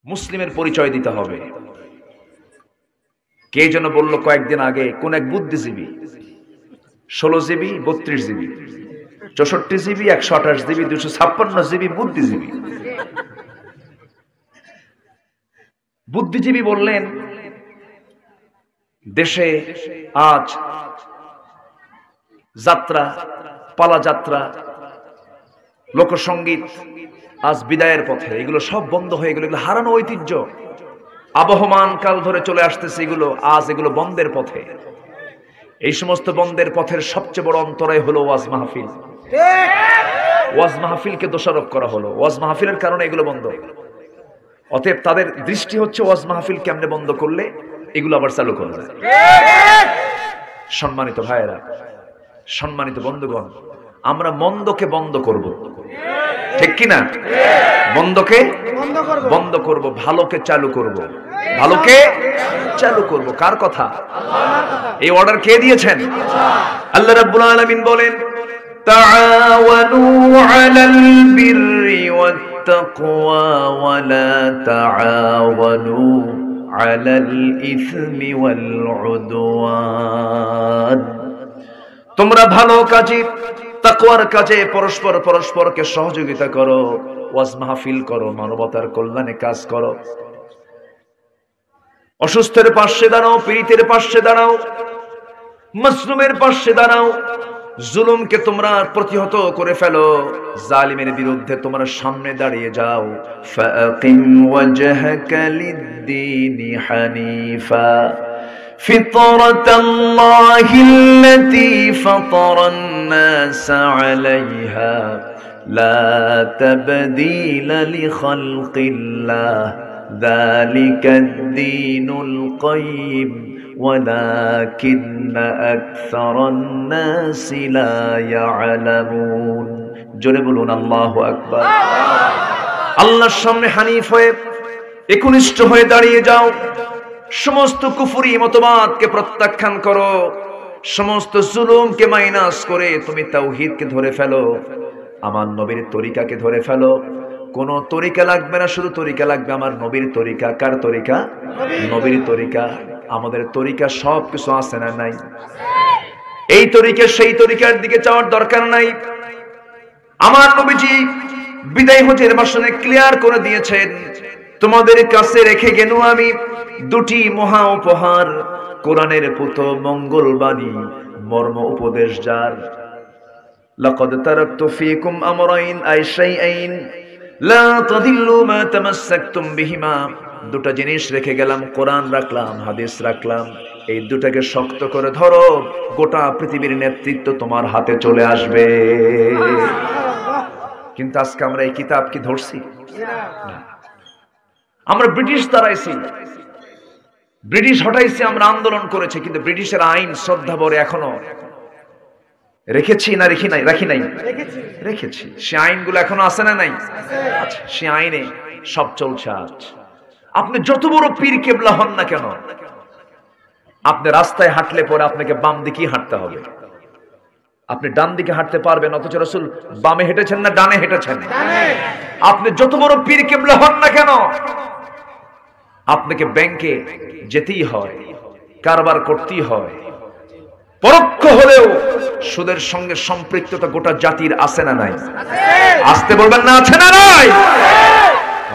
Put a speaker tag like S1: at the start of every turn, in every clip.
S1: মুসলিমের পরিচয় দিতে হবে। কে যেন বলল কয়েকদিন আগে, কোন এক বুদ্ধিজীবী, 16 GB 32 GB 64 GB 128 GB 256 GB বুদ্ধিজীবী। বুদ্ধিজীবী বললেন, দেশে আজ যাত্রা, পালা যাত্রা, লোকসঙ্গীত আজ বিদায়ের পথে, এগুলো সব বন্ধ হয়ে গেল। এগুলো হারানো ঐতিহ্য, আবহমান কাল ধরে চলে আসতেছে, এগুলো আজ এগুলো বন্ধের পথে। এই সমস্ত বন্ধের পথের সবচেয়ে বড় অন্তরায় হলো ওয়াজ মাহফিল। ওয়াজ মাহফিলকে দোষারোপ করা হলো, ওয়াজ মাহফিলের কারণে এগুলো বন্ধ। অতএব তাদের দৃষ্টি হচ্ছে ওয়াজ মাহফিল কেমনে বন্ধ করলে এগুলো আবার চালু করা যায়। সম্মানিত ভাইয়েরা, সম্মানিত বন্ধুগণ, আমরা মন্দকে বন্ধ করব, ঠিক কিনা? মন্দকে বন্ধ করব, ভালোকে চালু করব, ভালোকে চালু করব। কার কথা? এই অর্ডার কে দিয়েছেন? আল্লাহ রাব্বুল আলামিন বলেন, তাআওয়ানু আলাল বিররি ওয়াত তাকওয়া ওয়া লা তাআওয়ানু আলাল ইসমি ওয়াল উদওয়ান। তোমরা ভালো কাজে, তাকওয়ার কাজে পরস্পরকে সহযোগিতা করো, ওয়াজ মাহফিল করো, মানবতার কল্যাণে কাজ করো, অসুস্থের পাশে দাঁড়াও, পীড়িতের পাশে দাঁড়াও, মাজলুমের পাশে দাঁড়াও। জুলুমকে তোমরা প্রতিহত করে ফেলো, জালিমের বিরুদ্ধে তোমরা সামনে দাঁড়িয়ে যাও। ফাকিম ওয়াজহাকা লিদ-দীনি হানিফা ফিতরাতাল্লাহিল্লাতী ফাতারান-নাসা আলাইহা লা তাবদীলা লিখালকিল্লাহ যালিকাদ-দীনুল কাইয়্যিম ওয়ালাকিন্না আকসারান-নাসি লা ইয়ালামুন। জোরে বলুন আল্লাহু আকবার। আল্লাহর সামনে হানিফ হয়ে, একনিষ্ঠ হয়ে দাঁড়িয়ে যাও। সমস্ত কুফরি মতবাদকে প্রত্যাখ্যান করো, সমস্ত জুলুমকে মাইনাস করে তুমি তাওহীদকে ধরে ফেলো, আমার নবীর তরিকাকে ধরে ফেলো। কোন তরিকা লাগবে না, শুধু তরিকা লাগবে আমার নবীর তরিকা। কার তরিকা? নবীর তরিকা। আমাদের তরিকা সবকিছু আছে না নাই? এই তরিকা সেই তরিকার দিকে যাওয়ার দরকার নাই। আমার নবীজি বিদায় হজের ভাষণে ক্লিয়ার করে দিয়েছেন, তোমাদের কাছে রেখে গেল আমি দুটি মহা উপহার, কোরআনের পুত মঙ্গল বাণী, মর্ম উপদেশ যার। লাকাদ তারাকতু ফীকুম আমরাইন আই শাইআইন লা তাদিল্লু মা তামাসসাকতুম বিহিমা। দুটো জিনিস রেখে গেলাম, কোরআন রাখলাম, হাদিস রাখলাম। এই দুটাকে শক্ত করে ধরো, গোটা পৃথিবীর নেতৃত্ব তোমার হাতে চলে আসবে। কিন্তু আজকে আমরা এই কিতাব কি ধরছি? না। আমরা ব্রিটিশ তাড়াইছি, ব্রিটিশ হটাইছি, আমরা আন্দোলন করেছি, কিন্তু ব্রিটিশের আইন শ্রদ্ধা ভরে এখনো রেখেছি না রাখি নাই? রেখেছি। সে আইনগুলো এখনো আছে না নাই? আচ্ছা, সে আইনে সব চলছে। আজ আপনি যত বড় পীর কেবলা হন না কেন, আপনি রাস্তায় হাঁটলে পরে আপনাকে বাম দিকেই হাঁটতে হবে। আপনি ডান দিকে হাঁটতে পারবেন, অথচ রাসূল বামে হেঁটেছেন না ডানে হেঁটেছেন? আপনি যত বড় পীর কেবলা হন না কেন, আপনাকে ব্যাংকে যেতেই হয়, কারবার করতেই হয়। পরোক্ষ হলেও সুদের সঙ্গে সম্পৃক্ততা গোটা জাতির আছে না নাই? আসতে বলবেন না, আছে না নাই?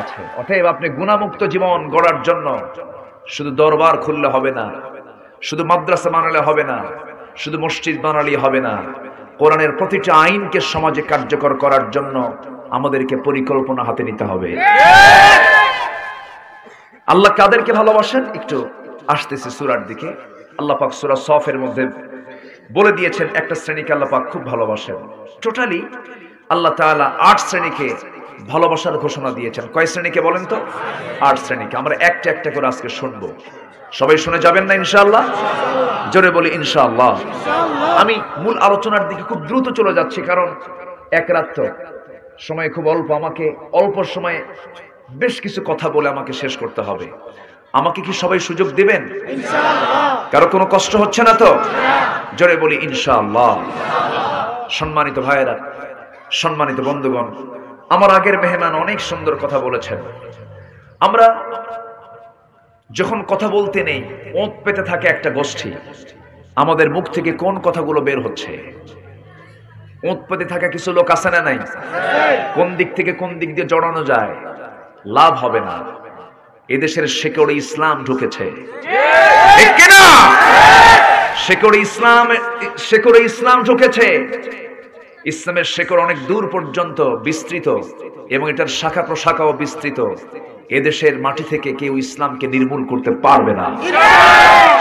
S1: আছে। অতএব আপনি গুনাহমুক্ত জীবন গড়ার জন্য শুধু দরবার খুললে হবে না, শুধু মাদ্রাসা বানালে হবে না, শুধু মসজিদ বানালে হবে না। কোরআনের প্রতিটা আইনকে সমাজে কার্যকর করার জন্য আমাদেরকে পরিকল্পনা হাতে নিতে হবে। আল্লাহ কাদেরকে ভালোবাসেন একটু আসতেছে সূরার দিকে। আল্লাহ পাক সূরা সফের মধ্যে বলে দিয়েছেন একটা শ্রেণীকে আল্লাহ পাক খুব ভালোবাসেন। টোটালি আল্লাহ তাআলা 8 শ্রেণীকে ভালোবাসার ঘোষণা দিয়েছেন। কয় শ্রেণীকে বলেন তো? 8 শ্রেণীকে। আমরা একটা একটা করে আজকে শুনবো। সবাই শুনে যাবেন না ইনশাআল্লাহ? জোরে বলি ইনশাআল্লাহ। আমি মূল আলোচনার দিকে খুব দ্রুত চলে যাচ্ছি, কারণ এক রাত তো সময় খুব অল্প। আমাকে অল্প সময়ে বেশ কিছু কথা বলে আমাকে শেষ করতে হবে। আমাকে কি সবাই সুযোগ দিবেন ইনশাআল্লাহ? কারো কোনো কষ্ট হচ্ছে না তো? জোরে বলি ইনশাআল্লাহ। সম্মানিত ভাইয়েরা, সম্মানিত বন্ধুগণ, আমার আগের মেহমান অনেক সুন্দর কথা বলেছেন। আমরা যখন কথা বলতে নেই, ওঁত পেতে থাকে একটা গোষ্ঠী, আমাদের মুখ থেকে কোন কথাগুলো বের হচ্ছে? ওঁত পেতে থাকা কিছু লোক আছে না নাই? কোন দিক থেকে কোন দিক দিয়ে জড়ানো যায়? লাভ হবে না। এদেশের শেকড়ে ইসলাম ঢুকেছে, ঠিক কি না? শেকড়ে ইসলাম ঢুকেছে। ইসলামের শেকড় অনেক দূর পর্যন্ত বিস্তৃত এবং এটার শাখা প্রশাখাও বিস্তৃত। এদেশের মাটি থেকে কেউ ইসলামকে নির্মূল করতে পারবে না।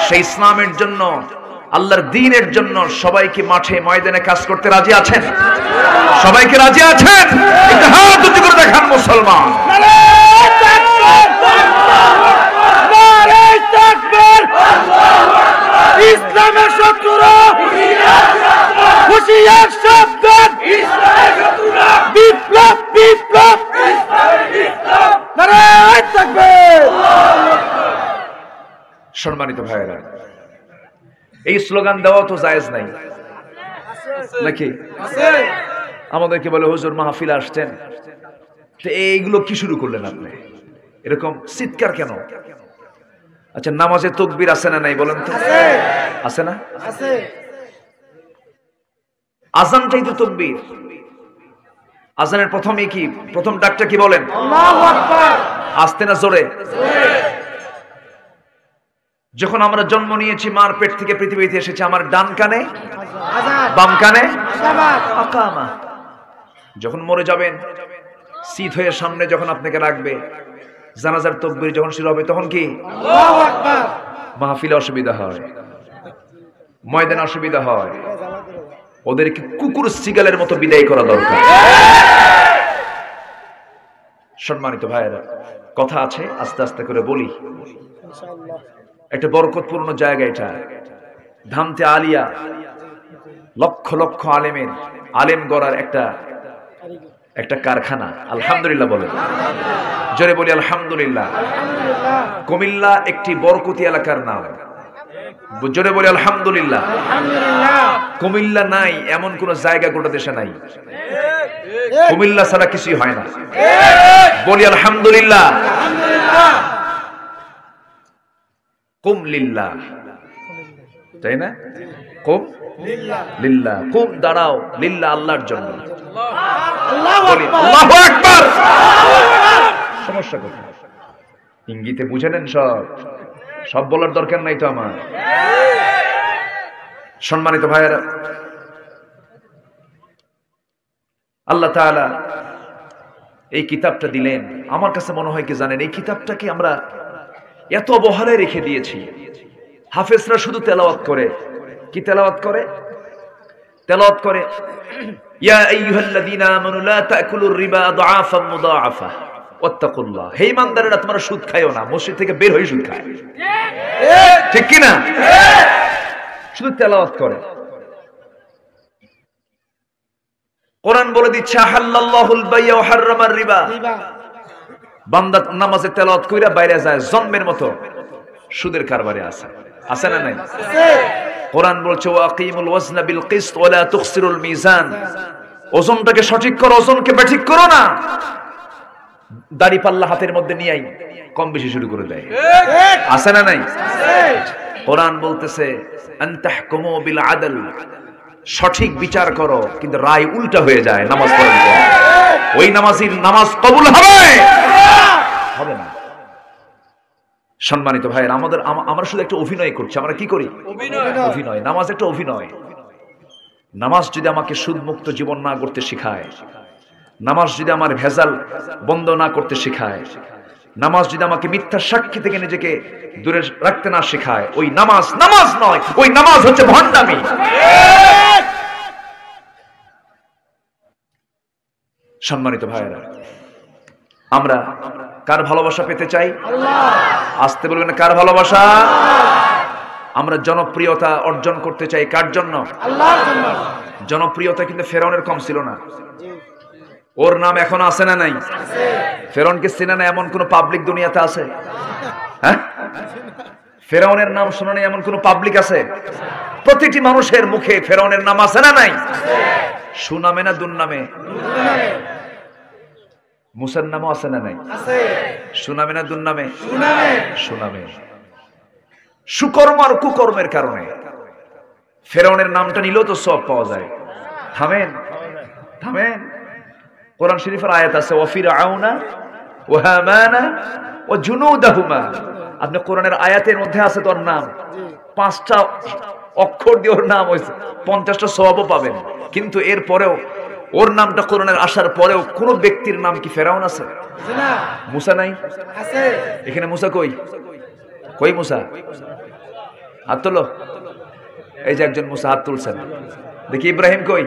S1: সেই ইসলামের জন্য, আল্লাহর দ্বীনের জন্য সবাইকে মাঠে ময়দানে কাজ করতে রাজি আছেন? সবাইকে রাজি আছেন? একটু হাত উঁচু করে দেখান মুসলমান।
S2: ইসলামের শত্রুরা হুঁশিয়ার সাবধান, বিপ্লব বিপ্লব, নারায়ে তাকবীর।
S1: সম্মানিত ভাইয়েরা, এই স্লোগান দেওয়া তো জায়েজ নাই নাকি? আমাদেরকে বলে হুজুর মাহফিল আসছেন, তো এইগুলো কি শুরু করলেন আপনি? এরকম চিৎকার কেন? আচ্ছা, নামাজে তাকবীর আছে না নাই বলেন তো? আছে না?
S2: আছে।
S1: আযানটাই তো তাকবীর। আযানের প্রথমেই কি, প্রথম ডাকটা কি বলেন?
S2: আল্লাহু আকবার।
S1: আস্তে না জোরে? যখন আমরা জন্ম নিয়েছি, মার পেট থেকে পৃথিবীতে এসেছি, আমার ডান কানে
S2: আযান,
S1: বাম কানে
S2: সাবাত,
S1: আকামা। যখন মরে যাবেন, শীত হয়ে সামনে যখন আপনাকে রাখবে, জানাজার তাকবীর যখন শুরু হবে, তখন কি?
S2: আল্লাহু আকবার।
S1: মাহফিলে অসুবিধা হয়, ময়দানে অসুবিধা হয়, ওদেরকে কুকুর সিগালের মতো বিদায় করা দরকার। সম্মানিত ভাইয়েরা, কথা আছে, আস্তে আস্তে করে বলি।
S2: ইনশাআল্লাহ
S1: একটা বরকতপূর্ণ জায়গা এটা, ধামতে আলিয়া। লক্ষ লক্ষ আলেম গড়ার একটা কারখানা। আলহামদুলিল্লাহ বলেন, জোরে বলি আলহামদুলিল্লাহ। কুমিল্লা একটি বরকতি এলাকার নাম, জোরে বলি আলহামদুলিল্লাহ। কুমিল্লা নাই এমন কোন জায়গা গোটা দেশে নাই। কুমিল্লা ছাড়া কিছুই হয় না। বলি আলহামদুলিল্লাহ। কুম লিল্লাহ, তাই না? কুম লিল্লাহ, কুম দাঁড়াও লিল্লাহ, আল্লাহর জন্য। বলি আল্লাহু আকবার। সমস্যা কোথায়? ইঙ্গিতে বুঝে নেন, সব বলার দরকার নাই তো আমার। সম্মানিত ভাইয়েরা, আল্লাহ তাআলা এই কিতাবটা দিলেন। আমার কাছে মনে হয় কি জানেন, এই কিতাবটাকে আমরা এত অবহেলায় রেখে দিয়েছি। হাফেজরা শুধু তেলাওয়াত করে। কি তেলাওয়াত করে? তেলাওয়াত করে ইয়া আইয়ুহাল্লাযীনা আমানু লা তাকুলুর রিবা আদআফাম মুদাআফা ওয়াত্তাকুল্লাহ। হে ঈমানদারেরা, তোমরা সুদ খায়ও না। মসজিদ থেকে বের হয়ে সুদ খায়, ঠিক কি না? শুধু তেলাওয়াত করে। কোরআন বলে দিচ্ছে আহাল্লাল্লাহুল বাইয়া ওয়া হাররামার রিবা। বান্দা নামাজে তেলাওয়াত কইরা বাইরে যায়, জন্মের মতো সুদের কারবারে আছে না নাই? কোরআন বলছে ওয়াকিমুল ওয়াজনা বিল কিসত ওয়া লা তুখসিরুল মিজান। ওজনটাকে সঠিক করো, ওজনকে বেঠিক করো না। দাড়ি পাল্লা হাতের মধ্যে নিয়েই কম বেশি শুরু করে দেয়, আছে না নাই? কোরআন বলতেছে আনতাহকুমু বিল আদল, সঠিক বিচার করো, কিন্তু রায় উল্টা হয়ে যায় নামাজ পড়ার পর। ওই নামাজির নামাজ কবুল হবে না। সম্মানিত ভাইয়ের, আমরা শুধু একটা অভিনয় করছি। আমরা কি করি? অভিনয়। নামাজ একটা অভিনয়। নামাজ যদি আমাকে সুদমুক্ত জীবন না করতে শেখায়, নামাজ যদি আমার ভেজাল বন্ধ না করতে শেখায়, নামাজ যদি আমাকে মিথ্যা সাক্ষী থেকে নিজেকে দূরে রাখতে না শেখায়, ওই নামাজ নয়, ওই নামাজ হচ্ছে ভণ্ডামি। সম্মানিত ভাইয়েরা, আমরা কার ভালোবাসা পেতে চাই? আসতে বলবেন, কার ভালোবাসা? আমরা জনপ্রিয়তা অর্জন করতে চাই কার জন্য? আল্লাহর জন্য। জনপ্রিয়তা কিন্তু ফেরাউনের কম ছিল না। ওর নাম এখন আছে না নাই? ফেরাউনকে চেনে না এমন কোন পাবলিক দুনিয়াতে আছে? হ্যাঁ, ফেরাউনের নাম শোনা নেই এমন কোন পাবলিক আছে? প্রতিটি মানুষের মুখে ফেরাউনের নাম আছে না নাই? সুনামে না দুর্নামে? মুসার নামও আছে না নাই?
S2: আছে।
S1: সুনামে না দুর্নামে?
S2: সুনামে।
S1: সুনামে। সুকর্ম আর কুকর্মের কারণে ফেরাউনের নামটা নিলেও তো সব পাওয়া যায়। থামেন থামেন, কোরআন শরীফের আয়াত আছে ওয়া ফিরআউনা ওয়া হামানা ওয়া জুনুদাহুমা। আপনি কোরআনের আয়াতের মধ্যে আছে তোর নাম, 5টা অক্ষর দিয়ে ওর নাম হয়েছে, 50টা সওয়াবও পাবেন। কিন্তু এর পরেও ওর নামটা কোরআনের আসার পরেও কোন ব্যক্তির নাম কি ফেরাউন আছে?
S2: না।
S1: মুসা নাই?
S2: আছে।
S1: এখানে মুসা কই? কই মুসা? হাত তোলো। এই যে একজন মুসা হাত তুলছেন। দেখি ইব্রাহিম কই?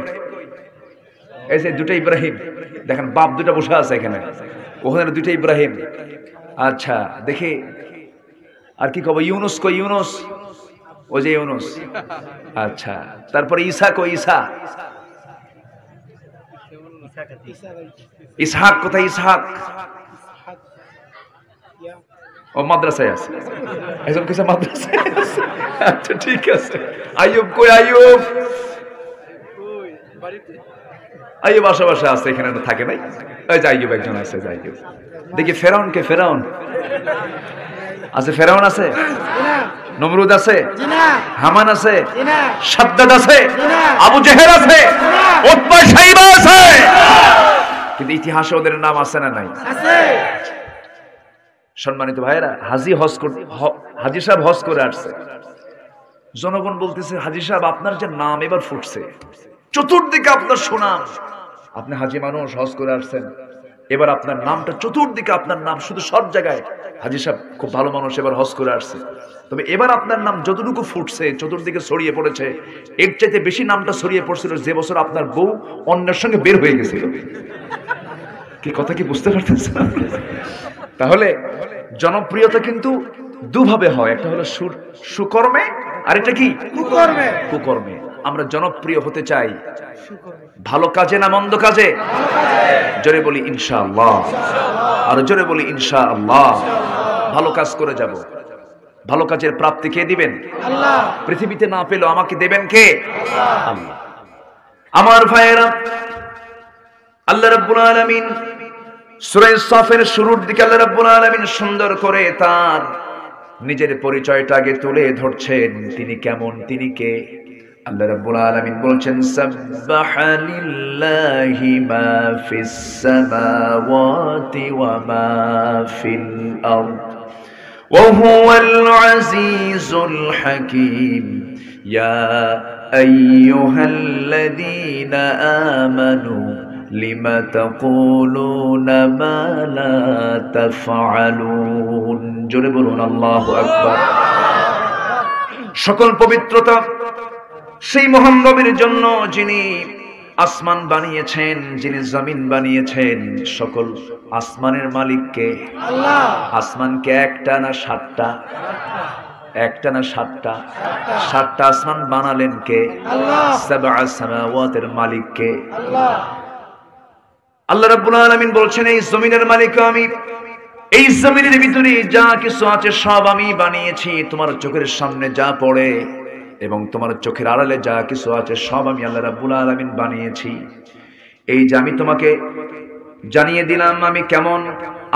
S1: এই যে দুটো ইব্রাহিম দেখেন, বাপ দুটো বসে আছে এখানে, ওখানে দুটো ইব্রাহিম। আচ্ছা দেখি আর কি কব? ইউনুস কই? ইউনুস, ও যে ইউনুস। আচ্ছা তারপরে ঈসা কই? ঈসা। ইসহাক কোথায়? ইসহাক ও মাদ্রাসায় আছে। একজন কিছু মাদ্রাসায় আছে। আচ্ছা ঠিক আছে। আইয়ুব কই? আইয়ুব, আইয়ুব আশেপাশে আছে, এখানে থাকে নাই। ওই যে আইয়ুব একজন আছে। আইয়ুব। দেখি ফেরাউন কে? ফেরাউন আছে? ফেরাউন আছে? নমরুদ আছে? হামান আছে? শাদ্দাদ আছে? আবু জেহেল আছে? উতবা শাইবা আছে? কিন্তু ইতিহাসে ওদের নাম আছে না নাই?
S2: আছে।
S1: সম্মানিত ভাইরা, হাজী সাহেব হজ করে আসছে। জনগণ বলতেছে হাজী সাহেব আপনার যে নাম এবার ফুটছে, চতুর্দিকে আপনার সুনাম, আপনি হাজী মানুষ হজ করে আসছেন, এবার আপনার নামটা চতুর্দিকে, আপনার নাম শুধু সব জায়গায়, হাজী সাহেব খুব ভালো মানুষ, এবার হজ করে আসছে। তবে এবার আপনার নাম যতটুকু ফুটছে, চতুর্দিকে ছড়িয়ে পড়েছে, এর চাইতে বেশি নামটা ছড়িয়ে পড়ছিল যে বছর আপনার বউ অন্যের সঙ্গে বের হয়ে গেছিল। কি কথা কি বুঝতে পারতেছেন? তাহলে জনপ্রিয়তা কিন্তু দুভাবে হয়, একটা হলো সুকর্মে, আরেকটা কি?
S2: কুকর্মে।
S1: কুকর্মে। আমরা জনপ্রিয় হতে চাই ভালো কাজে না মন্দ কাজে? জোরে বলি ইনশাআল্লাহ। আর জোরে বলি ইনশাআল্লাহ। ভালো কাজ করে যাব। ভালো কাজের প্রাপ্তি কে দিবেন?
S2: আল্লাহ।
S1: পৃথিবীতে না পেলেও আমাকে দেবেন কে? আল্লাহ। আমার ভাইয়েরা, আল্লাহ রাব্বুল আলামিন সূরা সাফের শুরুর দিকে আল্লাহ রাব্বুল আলামিন সুন্দর করে তার নিজের পরিচয়টা আগে তুলে ধরছেন, তিনি কেমন, তিনি কে। আল্লাহ রাব্বুল আলামিন বলছেন সাব্বাহা লিল্লাহি মা ফিস সামাওয়াতি ওয়া মা ফিল আরদ ওয়া হুয়াল আজিজুল হাকীম ইয়া আইয়ুহাল্লাযীনা আমানু লিমা তাকুলুনা মা লা তাফআলুন। জোরে বলুন আল্লাহু আকবার। সকল পবিত্রতা সেই মহান রবের জন্য, যিনি আসমান বানিয়েছেন, যিনি জমিন বানিয়েছেন। সকল আসমানের মালিককে?
S2: আল্লাহ।
S1: আসমানকে একটা না 7টা? একটা না 7টা? 7টা আসমান বানালেন কে?
S2: আল্লাহ।
S1: সাবআ সামাওয়াতের মালিক কে?
S2: আল্লাহ।
S1: আল্লাহ রাব্বুল আলামিন বলছেন এই জমিনের মালিক আমি, এই জমিনের ভিতরে যা কিছু আছে সব আমি বানিয়েছি। তোমার চোখের সামনে যা পড়ে এবং তোমার চোখের আড়ালে যা কিছু আছে সব আমি আল্লাহ রাব্বুল আলামিন বানিয়েছি। এই যে আমি তোমাকে জানিয়ে দিলাম আমি কেমন,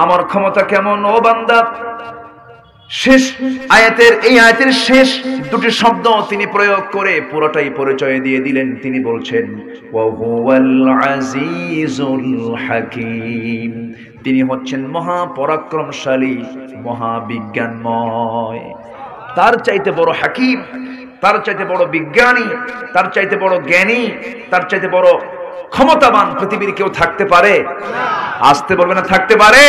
S1: আমার ক্ষমতা কেমন। ও বান্দা, শেষ আয়াতের, এই আয়াতের শেষ দুটি শব্দ তিনি প্রয়োগ করে পুরোটাই পরিচয় দিয়ে দিলেন। তিনি বলছেন ওয়া হুয়াল আজিজুল হাকীম, তিনি হচ্ছেন মহা পরাক্রমশালী, মহাবিজ্ঞানময়। তার চাইতে বড় হাকীম, তার চাইতে বড় বিজ্ঞানী, তার চাইতে বড় জ্ঞানী, তার চাইতে বড় ক্ষমতাবান পৃথিবীর কেউ থাকতে পারে? আসতে বলবে না থাকতে পারে?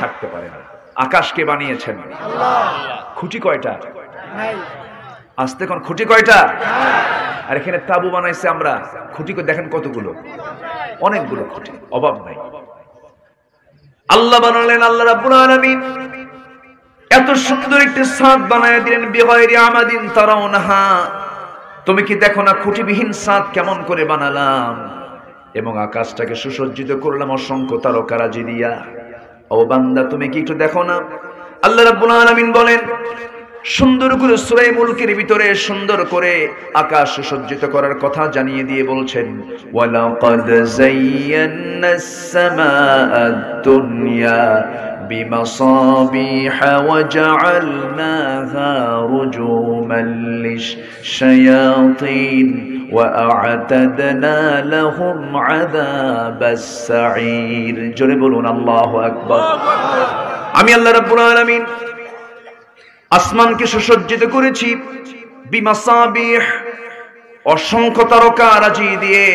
S1: থাকতে পারে না। আকাশকে বানিয়েছেন আল্লাহ। খুঁটি কয়টা?
S2: নাই।
S1: আসতে কোন খুঁটি কয়টা? আর এখানে তাবু বানাইছে আমরা, খুঁটি দেখেন কতগুলো, অনেকগুলো খুঁটি, অভাব নাই। আল্লাহ বানালেন, আল্লাহ রাব্বুল আলামিন এত সুন্দর একটি ছাদ বানায় দিলেন বিগাইরি আমাদিন তারাউনাহা। তুমি কি দেখো না খুঁটিবিহীন ছাদ কেমন করে বানালাম, এবং আকাশটাকে সুসজ্জিত করলাম অসংখ্য তারকারাজি দিয়া। ও বান্দা, তুমি কি একটু দেখো না? আল্লাহ রাব্বুল আলামিন বলেন সুন্দর করে সূরা মুলকের ভিতরে সুন্দর করে আকাশ সুসজ্জিত করার কথা জানিয়ে দিয়ে বলছেন ওয়ালাকাদ যায়্যানাস সামাআদ দুনিয়া বিমাসাবিহা ওয়া জাআলনাহা রুজুমান লিশ-শায়াতিন ওয়া আ'তাদনা লাহুম আযাবাস সাঈর। জোরে বলুন আল্লাহু আকবার। আমি আল্লাহ রাব্বুল আলামিন আসমানকে সুসজ্জিত করেছি বিমাসাবিহ, অসংখ্য তারকারাজি দিয়ে।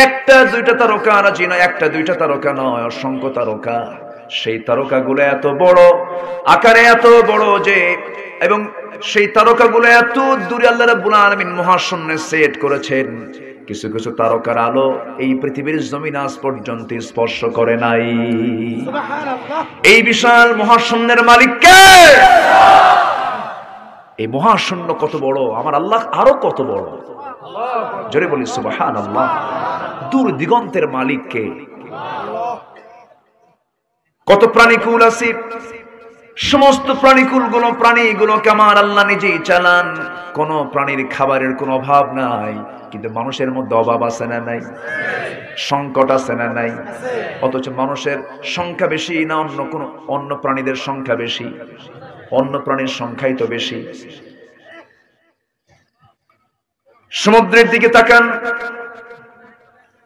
S1: একটা দুইটা তারকারাজি নয়, একটা দুইটা তারকা নয়, অসংখ্য তারকা। সেই তারকাগুলো এত বড়, আকারে এত বড় যে, এবং সেই তারকাগুলো এত দূরে আল্লাহ রাব্বুল আলামিন মহাশূন্যে সেট করেছেন। কিছু কিছু তারকার আলো এই পৃথিবীর জমিন আজ পর্যন্ত স্পর্শ করে নাই।
S2: সুবহানাল্লাহ।
S1: এই বিশাল মহাশূন্যের মালিক কে? এই মহাশূন্য কত বড়, আমার আল্লাহ আরো কত বড়। জোরে বলি সুবহানাল্লাহ। দূর দিগন্তের মালিক কে? কত প্রাণীকুল আছে, সমস্ত প্রাণীগুলোকে আমার আল্লাহ নিজেই চালান। কোন প্রাণীর খাবারের কোনো অভাব নাই, কিন্তু মানুষের মধ্যে অভাব আছে না নাই? সংকট আছে না নাই? অথচ মানুষের সংখ্যা বেশি না অন্য প্রাণীদের সংখ্যা বেশি? অন্য প্রাণীর সংখ্যাই তো বেশি। সমুদ্রের দিকে তাকান,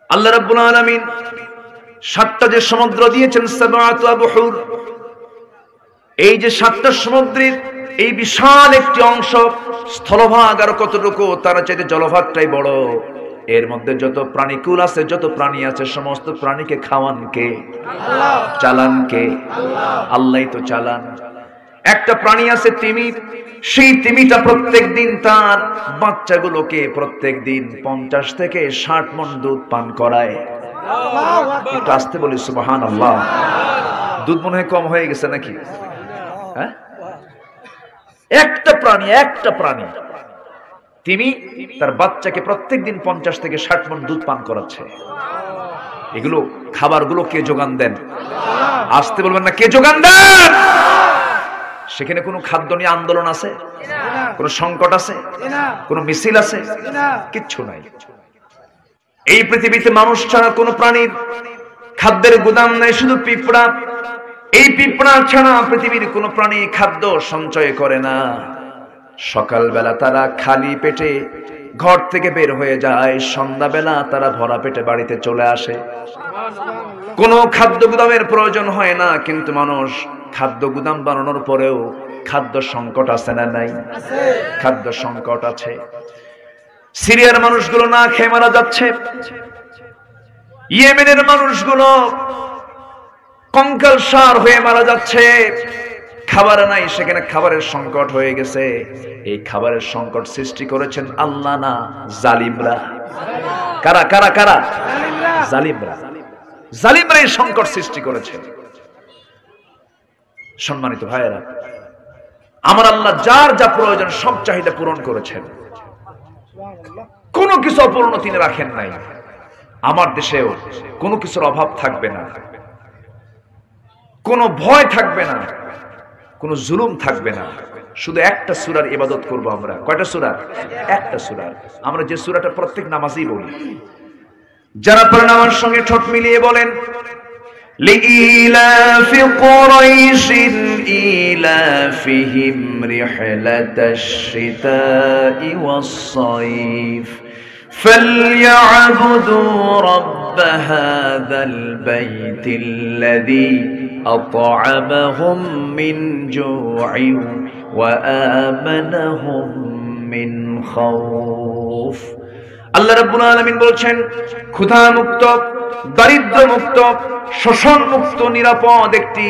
S1: আল্লাহ রাব্বুল আলামিন 7টা যে সমুদ্র দিয়েছেন, সাবআতু আবহুর, এই যে 7টা সমুদ্রের এই বিশাল একটি অংশ, স্থলভাগ আর কতটুকু, তার চাইতে জলভাগটাই বড়। এর মধ্যে যত প্রাণীকুল আছে, যত প্রাণী আছে, সমস্ত প্রাণীকে খাওয়ান কে? চালান কে? আল্লাহই তো চালান। একটা প্রাণী আছে তিমি, সেই তিমিটা প্রত্যেক দিন তার বাচ্চাগুলোকে প্রত্যেক দিন 50 থেকে 60 মণ দুধ পান করায়। একটু আসতে বলি সুবহানাল্লাহ। দুধ মনে হয় কম হয়ে গেছে নাকি? হ্যাঁ, একটা প্রাণী তিমি তার বাচ্চাকে প্রত্যেক দিন 50 থেকে 60 মণ দুধ পান করাচ্ছে। এগুলো খাবারগুলো কে যোগান দেন? আসতে বলবেন না, কে যোগান দেন? সেখানে কোনো খাদ্য নিয়ে আন্দোলন আছে? কোন সংকট আছে? কোন মিছিল আছে? কিচ্ছু নাই। এই পৃথিবীতে মানুষ ছাড়া কোন প্রাণীর খাদ্যের গুদাম নাই, শুধু পিঁপড়া। এই পিঁপড়া ছাড়া পৃথিবীর কোন প্রাণী খাদ্য সঞ্চয় করে না। সকালবেলা তারা খালি পেটে ঘর থেকে বের হয়ে যায়, সন্ধ্যাবেলা তারা ভরা পেটে বাড়িতে চলে আসে। কোনো খাদ্য গুদামের প্রয়োজন হয় না, কিন্তু মানুষ খাদ্য গুদাম বানানোর পরেও খাদ্য সংকট আছে না নাই? খাদ্য সংকট আছে। সিরিয়ার মানুষগুলো না খেয়ে মারা যাচ্ছে, ইয়েমেনের মানুষগুলো কঙ্কালসার হয়ে মারা যাচ্ছে। খাবার নাই, সেখানে খাবারের সংকট হয়ে গেছে। এই খাবারের সংকট সৃষ্টি করেছেন আল্লাহ না জালিমরা? কারা কারা কারা? জালিমরা। জালিমরা এই সংকট সৃষ্টি করেছে। সম্মানিত ভাইয়েরা, আমার আল্লাহ যার যা প্রয়োজন সব চাহিদা পূরণ করেছেন। কোনো কিছু অপূর্ণ তিনি রাখেন নাই। আমার দেশেও কোনো কিছুর অভাব থাকবে না, কোনো ভয় থাকবে না, কোনো জুলুম থাকবে না। শুধু একটা সূরার ইবাদত করব আমরা। কয়টা সূরা? একটা সূরা। আমরা যে সূরাটা প্রত্যেক নামাজেই বলি, যারা পড়েন আমার সঙ্গে ঠোঁট মিলিয়ে বলেন, لإيلاف قريش إيلافهم رحلة الشتاء والصيف فليعبدوا رب هذا البيت الذي أطعمهم من جوع وآمنهم من خوف। আল্লাহ রাব্বুল আলামিন বলছেন, ক্ষুধা মুক্ত, দারিদ্র মুক্ত, শোষণ মুক্ত, নিরাপদ একটি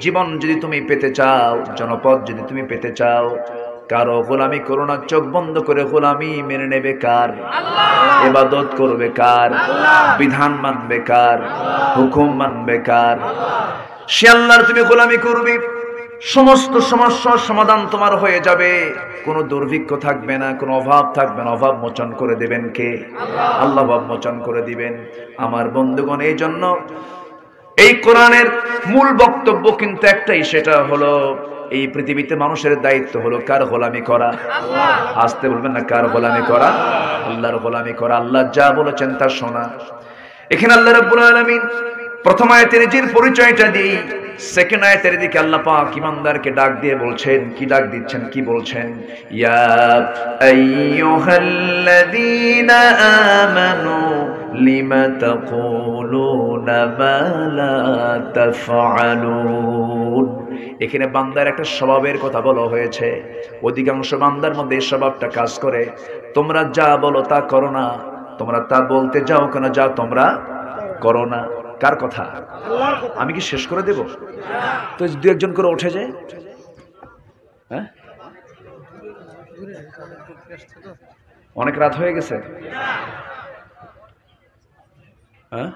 S1: জীবন যদি তুমি পেতে চাও, জনপদ যদি তুমি পেতে চাও, কারো গোলামি করো না। চোখ বন্ধ করে গোলামি মেনে নেবে কার? ইবাদত করবে কার? বিধান মানবে কার? হুকুম মানবে কার? সে আল্লাহর তুমি গোলামি করবে, সমস্ত সমস্যার সমাধান তোমার হয়ে যাবে। কোনো দুর্ভিক্ষ থাকবে না, কোনো অভাব থাকবে না। অভাব মোচন করে দেবেন কে? আল্লাহ অভাব মোচন করে দিবেন। আমার বন্ধুগণ, এই জন্য এই কোরআনের মূল বক্তব্য কিন্তু একটাই, সেটা হলো এই পৃথিবীতে মানুষের দায়িত্ব হলো কার গোলামি করা? আসতে বলবেন না, কার গোলামি করা? আল্লাহর গোলামি করা। আল্লাহ যা বলেছেন তা শোনা। এখানে আল্লাহ রাব্বুল আলামিন প্রথম আয়াতে নিজের পরিচয়টা দিই, সেকেন্ড আয়াতের দিকে আল্লাহ পাক ঈমানদারকে ডাক দিয়ে বলছেন, কি ডাক দিচ্ছেন, কি বলছেন? ইয়া আইয়ুহাল্লাযীনা আমানু লিমা তাকুলুনা মা লা তাফআলুন। এখানে বান্দার একটা স্বভাবের কথা বলা হয়েছে। অধিকাংশ বান্দার মধ্যে এই স্বভাবটা কাজ করে, তোমরা যা বলো তা করো না, তোমরা তা বলতে যাও কেন, যা তোমরা করো না। কার কথা? আমি কি শেষ করে দেব? তো দু একজন করে উঠে যায়। হ্যাঁ, অনেক রাত হয়ে গেছে। হ্যাঁ,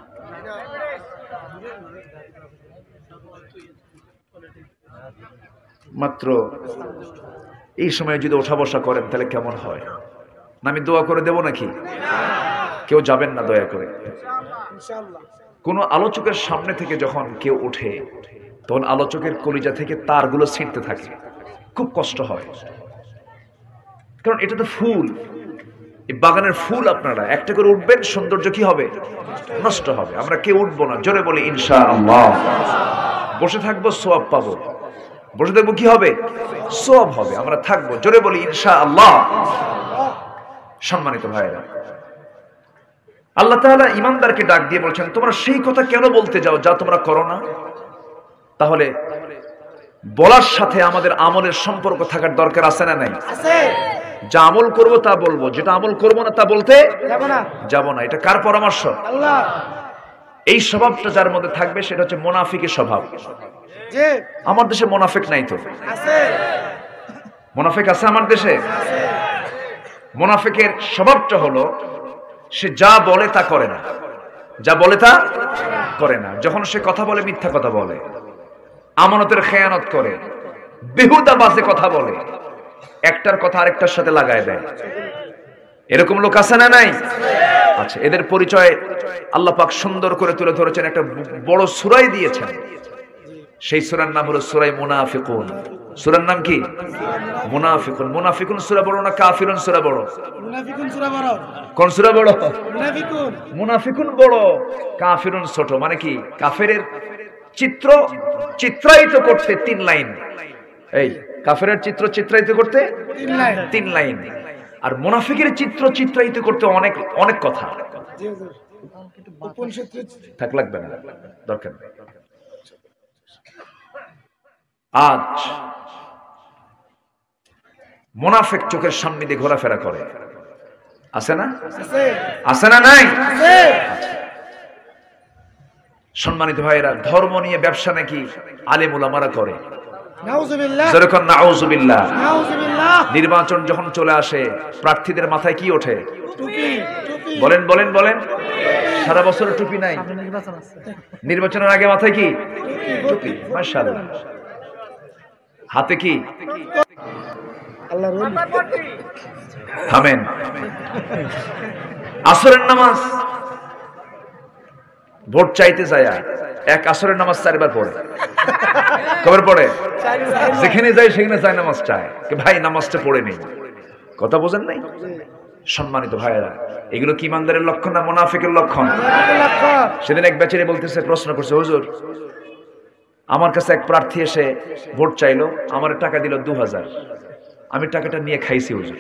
S1: মাত্র এই সময় যদি ওঠা বসা করেন তাহলে কেমন হয়? না আমি দোয়া করে দেব নাকি? কেউ যাবেন না দয়া করে। কোন আলোচকের সামনে থেকে যখন কেউ ওঠে তখন আলোচকের কলিজা থেকে তারগুলো ছিঁড়তে থাকে, খুব কষ্ট হয়। কারণ এটা তো ফুল, এই বাগানের ফুল। আপনারা একটা করে উঠবেন, সৌন্দর্য কি হবে? নষ্ট হবে। আমরা কেউ উঠবো না, জোরে বলি ইনশাআল্লাহ। বসে থাকবো, সওয়াব পাবো। বসে থাকবো, কি হবে? সওয়াব হবে। আমরা থাকবো, জোরে বলি ইনশাআল্লাহ। সম্মানিত ভাইরা, আল্লাহ তাআলা ঈমানদারকে ডাক দিয়ে বলছেন, তোমরা সেই কথা কেন বলতে যাও যা তোমরা করো না? তাহলে বলার সাথে আমাদের আমলের সম্পর্ক থাকার দরকার আছে না নাই? আছে। যা আমল করব তা বলবো, যেটা আমল করব না তা বলতে যাব না। এটা কার পরামর্শ? আল্লাহ। এই স্বভাবটা যার মধ্যে থাকবে সেটা হচ্ছে মুনাফিকের স্বভাব। জি। আমার দেশে মুনাফিক নাই তো? আছে। মুনাফিক আছে আমার দেশে? আছে। মুনাফিকের স্বভাবটা হলো সে যা বলে তা করে না, যা বলে তা করে না। যখন সে কথা বলে মিথ্যা কথা বলে, আমানতের খেয়ানত করে, বেহুদা বাজে কথা বলে, একটার কথা আরেকটার সাথে লাগায় দেয়। এরকম লোক আছে না নাই? আচ্ছা, এদের পরিচয় আল্লাহ পাক সুন্দর করে তুলে ধরেছেন, একটা বড় সূরাই দিয়েছেন। সেই সূরার নাম হলো সূরা মুনাফিকুন। সূরার নাম কি? মুনাফিকুন। মুনাফিকুন সূরা বড় না কাফিরুন সূরা বড়? মুনাফিকুন সূরা বড়। কোন সূরা বড়? মুনাফিকুন। মুনাফিকুন বড়, কাফিরুন ছোট। মানে কি? কাফেরের চিত্র চিত্রায়িত করতে 3 লাইন। এই কাফেরের চিত্র চিত্রায়িত করতে 3 লাইন। আর মুনাফিকের চিত্র চিত্রায়িত করতে অনেক অনেক কথা। থাক লাগবে না, দরকার নেই। আজ মুনাফিক চোখের সামনে দিয়ে ঘোরাফেরা করে, আছে না? আছে না নাই? সম্মানিত ভাইরা, ধর্ম নিয়ে ব্যবসা নাকি আলেম উলামারা করে। যেরকম নাউজুবিল্লাহ। নির্বাচন যখন চলে আসে, প্রার্থীদের মাথায় কি ওঠে? বলেন বলেন বলেন। সারা বছর টুপি নাই, নির্বাচনের আগে মাথায় কি? টুপি। মাশাআল্লাহ। হাতে কি? থামেন। আসরের নামাজ ভোট চাইতে যায়, এক আসরের নামাজ 4 বার পড়ে। কবার পড়ে? যেখানে যায় সেখানে যায় নামাজ চায়, ভাই নামাজটা পড়ে নেই। কথা বোঝেন নাই? সম্মানিত ভাইয়েরা, এগুলো কি ইমানদারের লক্ষণ না মুনাফিকের লক্ষণ? সেদিন এক বেচারি বলতেছে, প্রশ্ন করছে, হুজুর আমার কাছে এক প্রার্থী এসে ভোট চাইলো, আমার টাকা দিল 2000, আমি টাকাটা নিয়ে খাইছি হুজুর,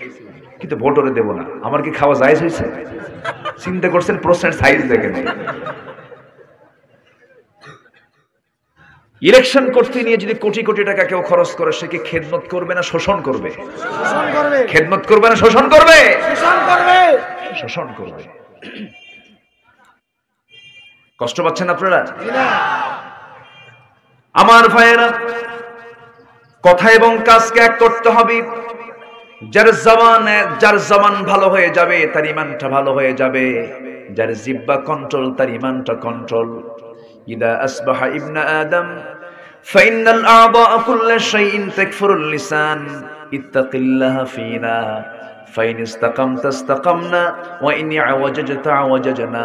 S1: কিন্তু ভোট ওরে দেবো না, আমার কি খাওয়া জায়েজ হয়েছে? চিন্তা করছেন প্রশ্নের সাইজ দেখেন। ইলেকশন করতে নিয়ে যদি কোটি কোটি টাকা কেউ খরচ করে, সে কি খেদমত করবে না শোষণ করবে? খেদমত করবে না শোষণ করবে? শোষণ করবে। কষ্ট পাচ্ছেন আপনারা? আমার ভাইয়েরা, কথা এবং কাজকে এক করতে হবে। যার জবান ভালো হয়ে যাবে তার ঈমানটা ভালো হয়ে যাবে, যার জিহ্বা কন্ট্রোল তার ঈমানটা কন্ট্রোল। ইদা আসবাহা ইবনা আদম ফাইনাল আ'দা কুল্লু শাইইন তাকফুরুল লিসান ইত্তাকিল্লাহা ফিনা ফাইন ইসতাকামতা ইসতাকামনা ওয়া ইন আওয়াজাজতা আওয়াজাজনা।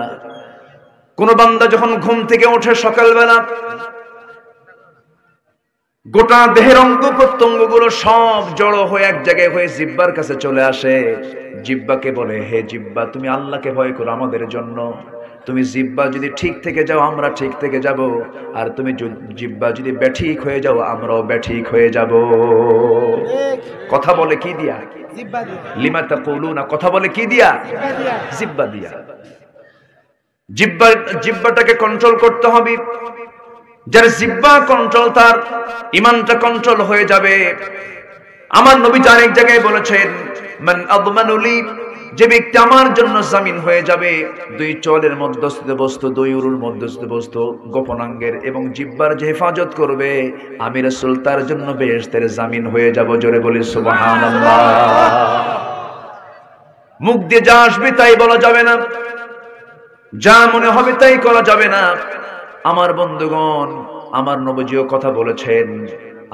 S1: কোন বান্দা যখন ঘুম থেকে ওঠে সকালবেলা, গোটা দেহের অঙ্গ প্রত্যঙ্গ গুলো সব জড়ো হয়ে এক জায়গায় হয়ে জিহ্বার কাছে চলে আসে। জিহ্বাকে বলে, হে জিহ্বা, তুমি আল্লাহকে ভয় করো আমাদের জন্য। তুমি জিহ্বা যদি ঠিক থেকে যাও আমরা ঠিক থেকে যাব, আর তুমি জিহ্বা যদি বেঠিক হয়ে যাও আমরাও বেঠিক হয়ে যাব। কথা বলে কি দিয়া? লিমা তাকুলুনা, কথা বলে কি দিয়া? জিহ্বা দিয়া। জিহ্বাটাকে কন্ট্রোল করতে হবে। যার জিহ্বা কন্ট্রোল, তার ঈমানটা কন্ট্রোল হয়ে যাবে। আমার নবী অনেক জায়গায় বলেছেন, মান আযমানু লি, যে ব্যক্তি আমার জন্য জামিন হয়ে যাবে দুই চলের মধ্যস্থিত বস্তু, দুই উরুর মধ্যস্থিত বস্তু, গোপনাঙ্গের এবং জিহ্বার যে হেফাজত করবে, আমি রাসূল তার জন্য বেহেশতের জামিন হয়ে যাব। জোরে বলি সুবহানাল্লাহ। মুখ দিয়ে যা আসবে তাই বলা যাবে না, যা মনে হবে তাই করা যাবে না। আমার বন্ধুগণ, আমার নবীজিও কথা বলেছেন,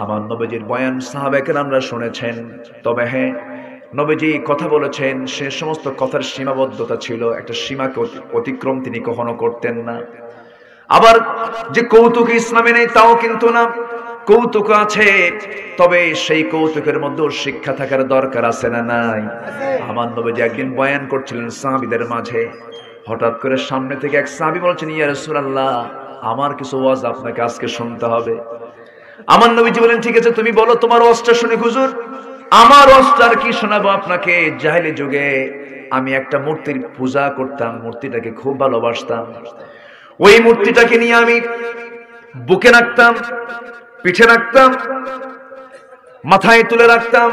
S1: আমার নবীজির বয়ান সাহাবায়ে কেরামরা শুনেছেন। তবে হ্যাঁ, নবীজি কথা বলেছেন, সে সমস্ত কথার সীমাবদ্ধতা ছিল, একটা সীমাকে অতিক্রম তিনি কখনো করতেন না। আবার যে কৌতুক ইসলামে নেই তাও কিন্তু না, কৌতুক আছে, তবে সেই কৌতুকের মধ্যেও শিক্ষা থাকার দরকার আছে না নাই? আমার নবীজি একদিন বয়ান করছিলেন সাহাবীদের মাঝে, হঠাৎ করে সামনে থেকে এক সাহাবী বলছেন, ইয়া রাসূলুল্লাহ, আমার কিছু ওয়াজ আপনাকে আজকে শুনতে হবে। আমার নবীজি বলেন, ঠিক আছে তুমি বলো তোমার ওয়াজটা শুনি হুজুর। আমার ওয়াজটার কি শোনাবো আপনাকে? জাহেলি যুগে আমি একটা মূর্তির পূজা করতাম, মূর্তিটাকে খুব ভালোবাসতাম। ওই মূর্তিটাকে নিয়ে আমি বুকে রাখতাম, পিঠে রাখতাম, মাথায় তুলে রাখতাম,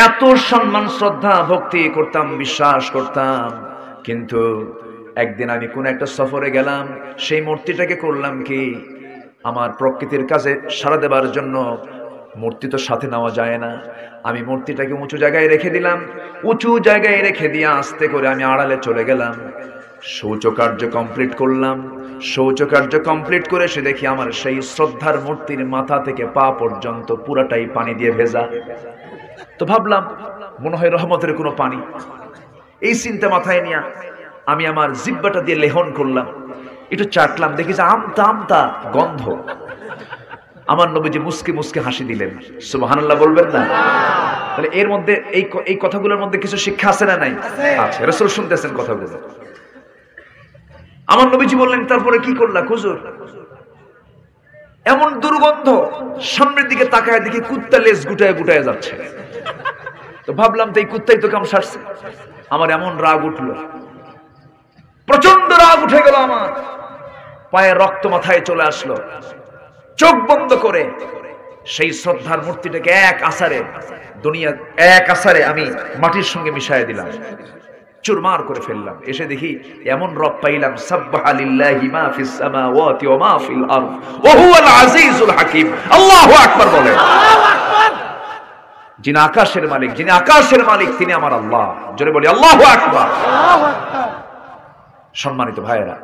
S1: এত সম্মান শ্রদ্ধা ভক্তি করতাম, বিশ্বাস করতাম। কিন্তু একদিন আমি কোন একটা সফরে গেলাম, সেই মূর্তিটাকে করলাম কি, আমার প্রকৃতির কাজে সাড়া দেবার জন্য মূর্তি তো সাথে নেওয়া যায় না, আমি মূর্তিটাকে উঁচু জায়গায় রেখে দিলাম। উঁচু জায়গায় রেখে দিয়ে আস্তে করে আমি আড়ালে চলে গেলাম, শৌচকার্য কমপ্লিট করলাম। শৌচকার্য কমপ্লিট করে এসে দেখি আমার সেই শ্রদ্ধার মূর্তির মাথা থেকে পা পর্যন্ত পুরাটাই পানি দিয়ে ভেজা। তো ভাবলাম মনে হয় রহমতের কোনো পানি। এই চিন্তা মাথায় নিয়ে আমি আমার জিহ্বাটা দিয়ে লেহন করলাম, একটু চাটলাম, দেখি যে আমতা আমতা গন্ধ। আমার নবীজি মুস্কি মুস্কি হাসি দিলেন। সুবহানাল্লাহ বলবেন না? তাহলে এর মধ্যে এই কথাগুলোর মধ্যে কিছু শিক্ষা আছে না নাই? আছে। রাসূল শুনতেছেন কথাগুলো। আমার নবীজি বললেন, তারপরে কি করলা হুজুর? এমন দুর্গন্ধ, সামনের দিকে তাকায় দেখি কুত্তা লেজ গুটায় গুটায় যাচ্ছে। তো ভাবলাম তো এই কুত্তাই তো কাম সারছে। আমার এমন রাগ উঠলো, প্রচন্ড রাগ উঠে গেল আমার, পায়ে রক্ত মাথায় চলে আসলো। চোখ বন্ধ করে সেই শ্রদ্ধার মূর্তিটাকে এক আসারে আমি মাটির সঙ্গে মিশাইয়া দিলাম, চুরমার করে ফেললাম। এসে দেখি এমন রব পাইলাম, সাব্বাহা লিল্লাহি মা ফিস সামাওয়াতি ওয়া মা ফিল আরদ ওয়া হুয়াল আজিজুল হাকীম। আল্লাহু আকবার বলেন। আল্লাহু আকবার। যিনি আকাশের মালিক তিনি আমার আল্লাহ। জোরে বলি আল্লাহু আকবার। আল্লাহু আকবার। সম্মানিত ভাইয়েরা,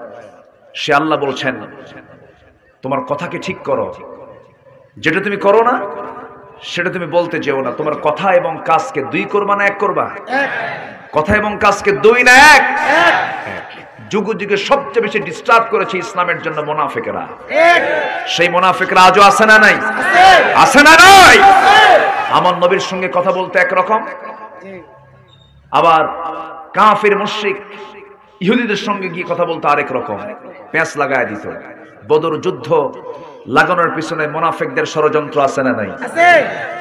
S1: সে আল্লাহ বলছেন, তোমার কথাকে ঠিক করো, যেটা তুমি করো না সেটা তুমি বলতে যেও না। তোমার কথা এবং কাজকে দুই করবা না এক করবা? কথা এবং কাজকে দুই না এক? যুগ যুগে সবচেয়ে বেশি ডিস্টার্ব করেছে ইসলামের জন্য মুনাফিকরা। সেই মুনাফিকরা আজও আছে না নাই? আছে না নাই? আমার নবীর সঙ্গে কথা বলতে একরকম, আবার কাফির মুশরিক ইহুদিদের সঙ্গে গিয়ে কথা বলতে আরেক রকম, প্যাঁচ লাগায় দিত। বদর যুদ্ধ লাগানোর পিছনে মুনাফিকদের ষড়যন্ত্র আছে না নাই? আছে।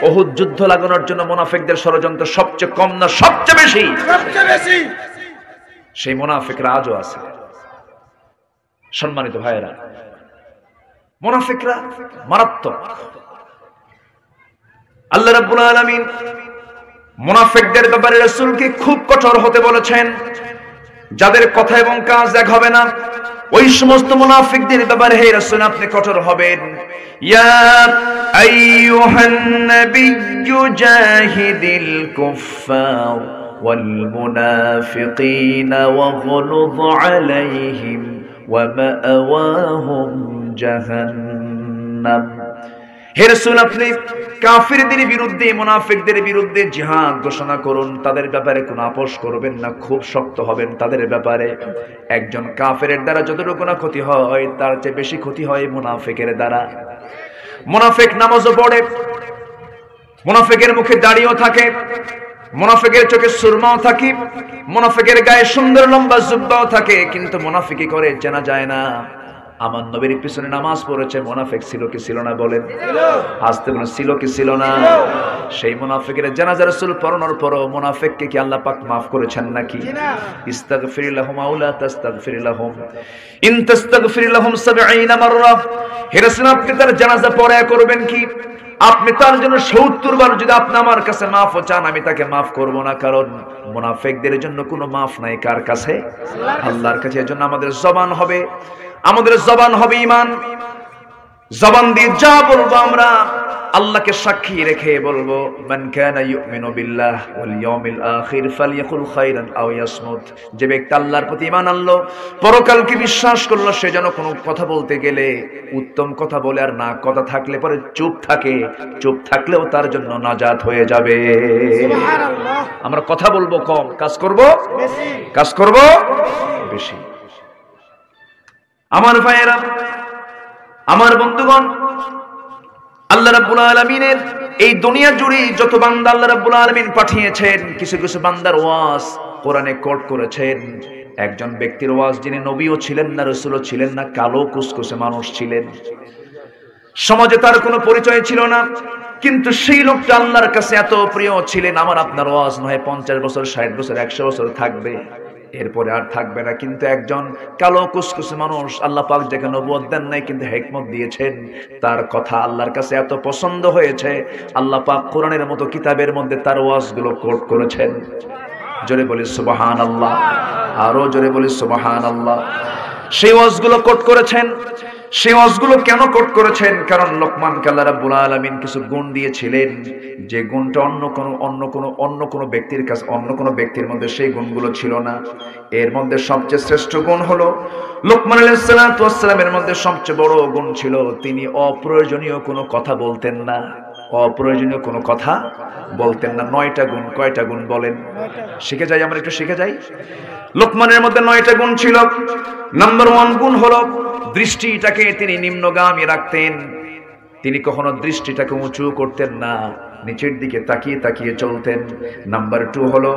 S1: উহুদ যুদ্ধ লাগানোর জন্য মুনাফিকদের ষড়যন্ত্র সবচেয়ে কম না সবচেয়ে বেশি? সবচেয়ে বেশি। সেই মুনাফিকরা আজও আছে। সম্মানিত ভাইয়েরা, মুনাফিকরা মারাত্মক। আল্লাহ রাব্বুল আলামিন মুনাফিকদের ব্যাপারে রাসূলকে খুব কঠোর হতে বলেছেন। যাদের কথা এবং কাজ এক হবে না, ওই সমস্ত মুনাফিকদের ব্যাপারে হে রাসূল আপনি কঠোর হবেন। ইয়া আইয়ুহান নাবিয়্যু জাহিদিল কুফফার ওয়াল মুনাফিকিনা ওয়াগলুয আলাইহিম ওয়া মাআওয়াহুম জাহান্নাম। হে রাসূল আপনি কাফিরদের বিরুদ্ধে, মুনাফিকদের বিরুদ্ধে জিহাদ ঘোষণা করুন। তাদের ব্যাপারে কোনো আপোষ করবেন না, খুব শক্ত হবেন তাদের ব্যাপারে। একজন কাফেরের দ্বারা যতটুকু না ক্ষতি হয়, তার চেয়ে বেশি ক্ষতি হয় মুনাফিকের দ্বারা। মুনাফিক নামাজও পড়ে, মুনাফিকের মুখে দাড়িও থাকে, মুনাফিকের চোখে সুরমাও থাকে, মুনাফিকের গায়ে সুন্দর লম্বা জুব্বাও থাকে, কিন্তু মুনাফিকি করে চেনা যায় না। আমার নবীর পিছনে নামাজ পড়েছে, মুনাফিক ছিল কি ছিল না বলেন? আসতে বলেন ছিল কি ছিল না? সেই মুনাফিকের জানাজা রাসূল পড়ানোর পরও মুনাফিককে কি আল্লাহ পাক maaf করেছেন নাকি? ইস্তাগফির লাহুম আও লা তাস্তাগফির লাহুম ইন তাস্তাগফির লাহুম 70 মাররা। হে রাসূল, আপনি তার জানাজা পড়া করবেন কি? আপনি তার জন্য 70 বার যদি আপনি আমার কাছে maaf চান, আমি তাকে maaf করব না, কারণ মুনাফিকদের জন্য কোনো maaf নাই কার কাছে? আল্লাহর কাছে। এজন্য আমাদের জবান হবে, আমাদের জবান হবে ঈমান। জবান দিয়ে যা বলবো আমরা আল্লাহকে সাক্ষী রেখে বলবো, মান কানা ইউমিনু বিল্লাহ ওয়াল ইয়াউমিল আখির ফালইয়াকুল খায়রান আও ইয়াসমুত। যে ব্যক্তি আল্লাহর প্রতি ঈমান আনলো, পরকালকে বিশ্বাস করলো, সে যেন কোনো কথা বলতে গেলে উত্তম কথা বলে, আর না কথা থাকলে পরে চুপ থাকে। চুপ থাকলেও তার জন্য নাজাত হয়ে যাবে। সুবহানাল্লাহ। আমরা কথা বলবো কম, কাজ করব বেশি, কাজ করব বেশি। আমার ভাইয়েরা, আমার বন্ধুগণ, আল্লাহ রাব্বুল আলামিনের এই দুনিয়া জুড়ে যত বান্দা আল্লাহ রাব্বুল আলামিন পাঠিয়েছেন, কিছু কিছু বান্দার ওয়াজ কোরআনে কোট করেছেন। একজন ব্যক্তির ওয়াজ, যিনি নবীও ছিলেন না, রাসূলও ছিলেন না, কালো কুসকুসে মানুষ ছিলেন, সমাজে তার কোনো পরিচয় ছিল না, কিন্তু সেই লোকটা আল্লাহর কাছে এত প্রিয় ছিলেন। আমার আপনার ওয়াজ নয় 50 বছর, 60 বছর, 100 বছর থাকবে, এরপরে আর থাকবে না, কিন্তু একজন কালো কুসকুসে মানুষ, আল্লাহ পাক যাকে নবুয়ত দেন নাই কিন্তু হিকমত দিয়েছেন, তার কথা আল্লাহর কাছে এত পছন্দ হয়েছে, আল্লাহ পাক কোরআনের মতো কিতাবের মধ্যে তার ওয়াজগুলো কোট করেছেন। জোরে বলি সুবহানাল্লাহ, আরো জোরে বলি সুবহানাল্লাহ। সেই ওয়াজগুলো কোট করেছেন। সেই ওয়াজগুলো কেন কোট করেছেন? কারণ লোকমানকে আল্লাহ রাব্বুল আলামিন কিছু গুণ দিয়েছিলেন, যে গুণটা অন্য কোনো ব্যক্তির কাছে, অন্য কোনো ব্যক্তির মধ্যে সেই গুণগুলো ছিল না। এর মধ্যে সবচেয়ে শ্রেষ্ঠ গুণ হলো, লোকমান আলাইহিস সালাতু ওয়াস সালামের মধ্যে সবচেয়ে বড় গুণ ছিল, তিনি অপ্রয়োজনীয় কোনো কথা বলতেন না। অপ্রয়োজনীয় কোনো কথা বলতেন না। 9টা গুণ। কয়টা গুণ বলেন? শিখে যাই, আমরা একটু শিখে যাই। লোকমানের মধ্যে 9টা গুণ ছিল। নাম্বার 1 গুণ হলো, দৃষ্টিটাকে তিনি নিম্নগামী রাখতেন। তিনি কখনো দৃষ্টিটাকে উঁচু করতেন না, নিচের দিকে তাকিয়ে তাকিয়ে চলতেন। নাম্বার 2 হলো,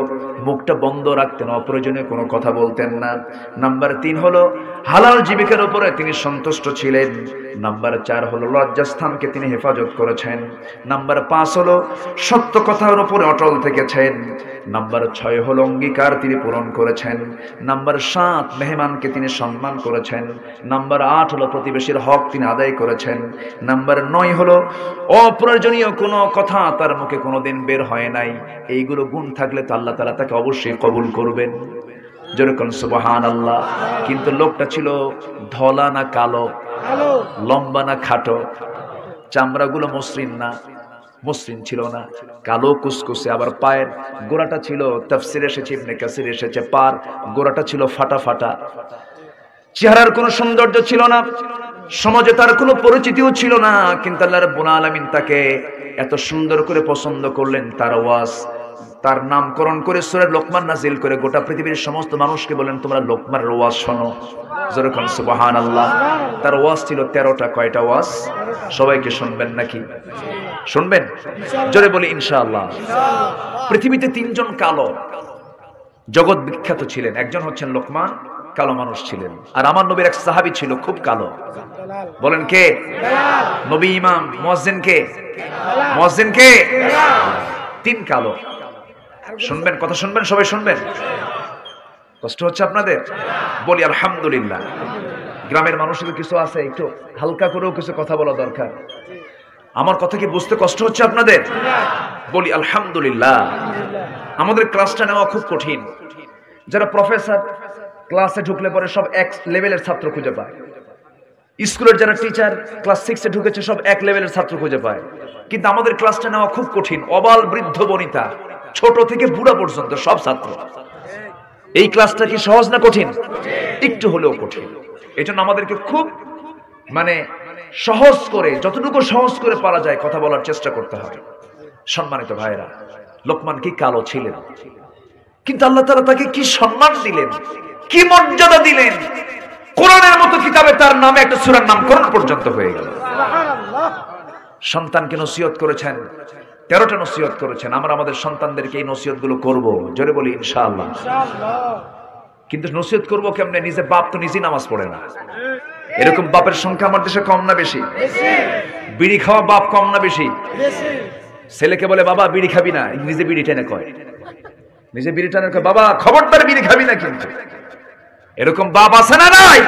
S1: মুখটা বন্ধ রাখতেন, অপ্রয়োজনীয় কোনো কথা বলতেন না। নাম্বার 3 হলো, হালাল জীবিকার উপরে তিনি সন্তুষ্ট ছিলেন। নাম্বার 4 হলো, লজ্জাস্থানকে তিনি হেফাজত করেছেন। নাম্বার 5 হলো, সত্য কথার উপরে অটল থেকেছেন। নাম্বার 6 হলো, অঙ্গীকার তিনি পূরণ করেছেন। নাম্বার 7 মেহমানকে তিনি সম্মান করেছেন। নাম্বার 8 হলো, প্রতিবেশীর হক তিনি আদায় করেছেন। নাম্বার 9 হলো, অপ্রয়োজনীয় কোনো কথা তার মুখে কোনোদিন বের হয় নাই। এইগুলো গুণ থাকলে তো আল্লাহ তাআলা তাকে অবশ্যই কবুল করবেন। যেরকম সুবহানাল্লাহ। কিন্তু লোকটা ছিল ধলা না কালো, লম্বা না খাটো, চামড়াগুলো মসৃণ না, মসৃণ ছিল না, কালো কুসকুসে। আবার পায়ের গোড়াটা ছিল, তাফসিরে এসেছে, ইবনে কাসির এসেছে, পার গোড়াটা ছিল ফাটা ফাটা। চেহারার কোনো সৌন্দর্য ছিল না, সমাজে তার কোনো পরিচিতিও ছিল না, কিন্তু আল্লাহ রাব্বুল আলামিন তাকে এত সুন্দর করে পছন্দ করলেন। তার ওয়াজ, তার নামকরণ করে সূরা লোকমান নাজিল করে গোটা পৃথিবীর সমস্ত মানুষকে বলেন, তোমরা লোকমানের ওয়াজ শোনো। যেরকম সুবহানাল্লাহ। তার ওয়াজ ছিল 13টা। কয়টা ওয়াজ? সবাইকে শুনবেন নাকি? শুনবেন? জোরে বলি ইনশাআল্লাহ। পৃথিবীতে 3 জন কালো জগৎ বিখ্যাত ছিলেন। একজন হচ্ছেন লোকমান, কালো মানুষ ছিলেন। আর আমার নবীর এক সাহাবী ছিল খুব কালো। বলেন কে? নবী ইমাম মুয়াজ্জিন কে? মুয়াজ্জিন কে? 3 কালো। শুনবেন, কথা শুনবেন, সবাই শুনবেন। কষ্ট হচ্ছে আপনাদের? বলি আলহামদুলিল্লাহ। গ্রামের মানুষের কিছু আছে, একটু হালকা করেও কিছু কথা বলা দরকার। আমার কথা কি বুঝতে কষ্ট হচ্ছে আপনাদের? বলি আলহামদুলিল্লাহ। আমাদের ক্লাসটা নেওয়া খুব কঠিন। যারা প্রফেসর, ক্লাসে ঢুকলে পরে সব এক লেভেলের ছাত্র খুঁজে পায়। স্কুলের যারা টিচার, ক্লাস 6-এ ঢুকেছে, সব এক লেভেলের ছাত্র খুঁজে পায়। কিন্তু আমাদের ক্লাসটা নেওয়া খুব কঠিন। অবাল বৃদ্ধ বনিতা, ছোট থেকে বুড়া পর্যন্ত সব ছাত্র। এই ক্লাসটা কি সহজ না কঠিন? একটু হলেও কঠিন। এজন্য আমাদেরকে খুব সহজ করে, যতটুকু সহজ করে পারা যায় কথা বলার চেষ্টা করতে হবে। সম্মানিত ভাইরা, লোকমান কি কালো ছিলেন? কিন্তু আল্লাহ তাআলা তাকে কি সম্মান দিলেন, কি মর্যাদা দিলেন। কোরআনের মতো কিতাবে তার নামে একটা সূরার নামকরণ পর্যন্ত হয়ে গেল। সন্তানকে নসিহত করেছেন, 13টা নসিহত করেছেন। আমরা আমাদের সন্তানদেরকে এই নসিহতগুলো করব, জোরে বলি ইনশাআল্লাহ। কিন্তু নসিহত করব কেমনে? নিজে বাপ তো নিজেই নামাজ পড়ে না। এরকম বাপের সংখ্যা আমার দেশে কম না বেশি? বিড়ি খাওয়া বাপ কম না বেশি? ছেলেকে বলে বাবা বিড়ি খাবি না, নিজে বিড়ি টেনে কয়, নিজে বিড়ি টেনে কয় বাবা খবরদার বিড়ি খাবি না। কিন্তু এরকম বাপ আছে না নাই?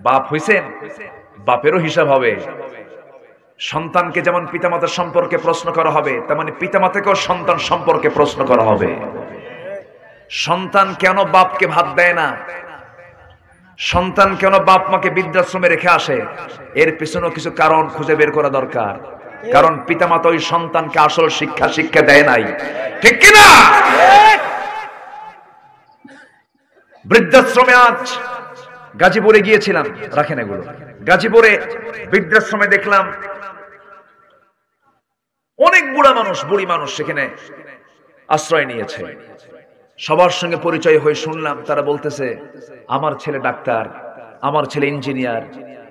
S1: বাপ হইছেন, বাপেরও হিসাব হবে। সন্তানকে যেমন পিতামাতার সম্পর্কে প্রশ্ন করা হবে, তেমনি পিতামাতাকেও সন্তান সম্পর্কে প্রশ্ন করা হবে। সন্তান কেন বাপকে ভাত দেয় না, সন্তান কেন বাপ মাকে বৃদ্ধাশ্রমে রেখে আসে, এর পিছনেও কিছু কারণ খুঁজে বের করা দরকার। কারণ পিতামাতা ওই সন্তানকে আসল শিক্ষা দেয় নাই, ঠিক কিনা? বৃদ্ধাশ্রমে আজ গাজীপুরে গিয়েছিলাম, রাখেন এগুলো। গাজীপুরে বৃদ্ধাশ্রমে দেখলাম অনেক বুড়ি মানুষ সেখানে আশ্রয় নিয়েছে। সবার সঙ্গে পরিচয় হয়ে শুনলাম তারা বলতেছে আমার ছেলে ডাক্তার, আমার ছেলে ইঞ্জিনিয়ার,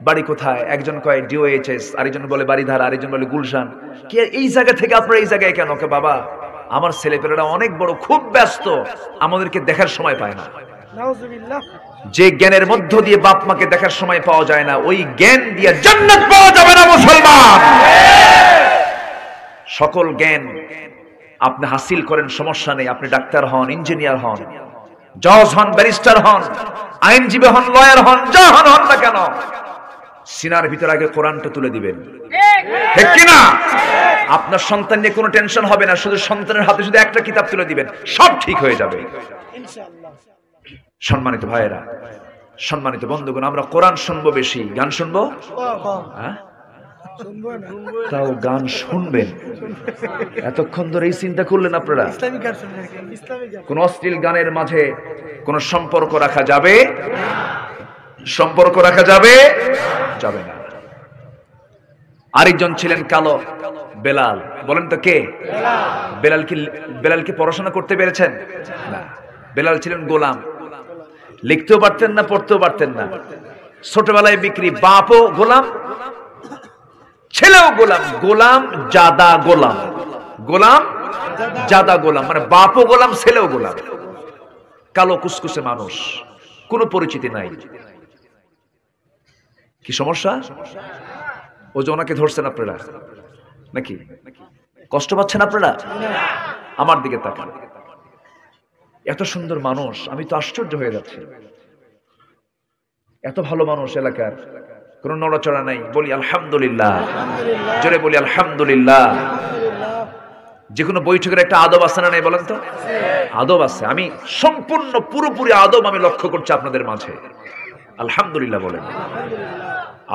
S1: বাড়ি কোথায়? একজন কয় ডিওএইচএস, আরেকজন বলে বাড়িধারা, আরেকজন বলে গুলশান। কি এই জায়গা থেকে আপনারা এই জায়গায় কেন? কে বাবা আমার ছেলেপেলেরা অনেক বড়, খুব ব্যস্ত, আমাদেরকে দেখার সময় পায় না। যে জ্ঞানের মধ্য দিয়ে বাপ মাকে দেখার সময় পাওয়া যায় না, ওই জ্ঞান দিয়ে জান্নাত পাওয়া যাবে না মুসলমান। সকল জ্ঞান আপনি হাসিল করেন, সমস্যা নেই। আপনি ডাক্তার হন, ইঞ্জিনিয়ার হন, জজ হন, ব্যারিস্টার হন, আইনজীবী হন, লয়ার হন, যা হন না কেন, সিনার ভিতর আগে কোরআনটা তুলে দিবেন, ঠিক কিনা? আপনার সন্তান নিয়ে কোনো টেনশন হবে না, শুধু সন্তানের হাতে শুধু একটা কিতাব তুলে দিবেন, সব ঠিক হয়ে যাবে ইনশাআল্লাহ। সম্মানিত ভাইয়েরা, সম্মানিত বন্ধুগণ, আমরা কোরআন শুনবো বেশি, গান শুনবো হ্যাঁ? তাও গান শুনবেন। এতক্ষণ ধরে এই চিন্তা করলেন আপনারা কোন অশ্লীল গানের মাঝে কোন সম্পর্ক রাখা যাবে? সম্পর্ক রাখা যাবে? যাবে না। আরেকজন ছিলেন কালো, বেলাল। বলেন তো কে? বেলাল কি পড়াশোনা করতে পেরেছেন? না। বেলাল ছিলেন গোলাম, লিখতেও পারতেন না, পড়তেও পারতেন না। ছোটবেলায় বিক্রি, বাপও গোলাম, ছেলেও গোলাম, গোলাম জাদা গোলাম, গোলাম জাদা গোলাম, মানে বাপও গোলাম, ছেলেও গোলাম। কালো কুসকুসে মানুষ, কোনো পরিচিতি নাই। কি সমস্যা? ও যে ওনাকে ধরছেন আপনারা নাকি? কষ্ট পাচ্ছেন আপনারা? আমার দিকে তাকান, এত সুন্দর মানুষ, আমি তো আশ্চর্য হয়ে যাচ্ছি। এত ভালো মানুষ, এলাকার কোনো নড়াচড়া নাই। বলি আলহামদুলিল্লাহ, জোরে বলি আলহামদুলিল্লাহ। যে কোনো বৈঠকের একটা আদব আছে না নাই বলেন তো? আদব আছে। আমি সম্পূর্ণ পুরোপুরি আদব আমি লক্ষ্য করছি আপনাদের মাঝে। আলহামদুলিল্লাহ বলেন।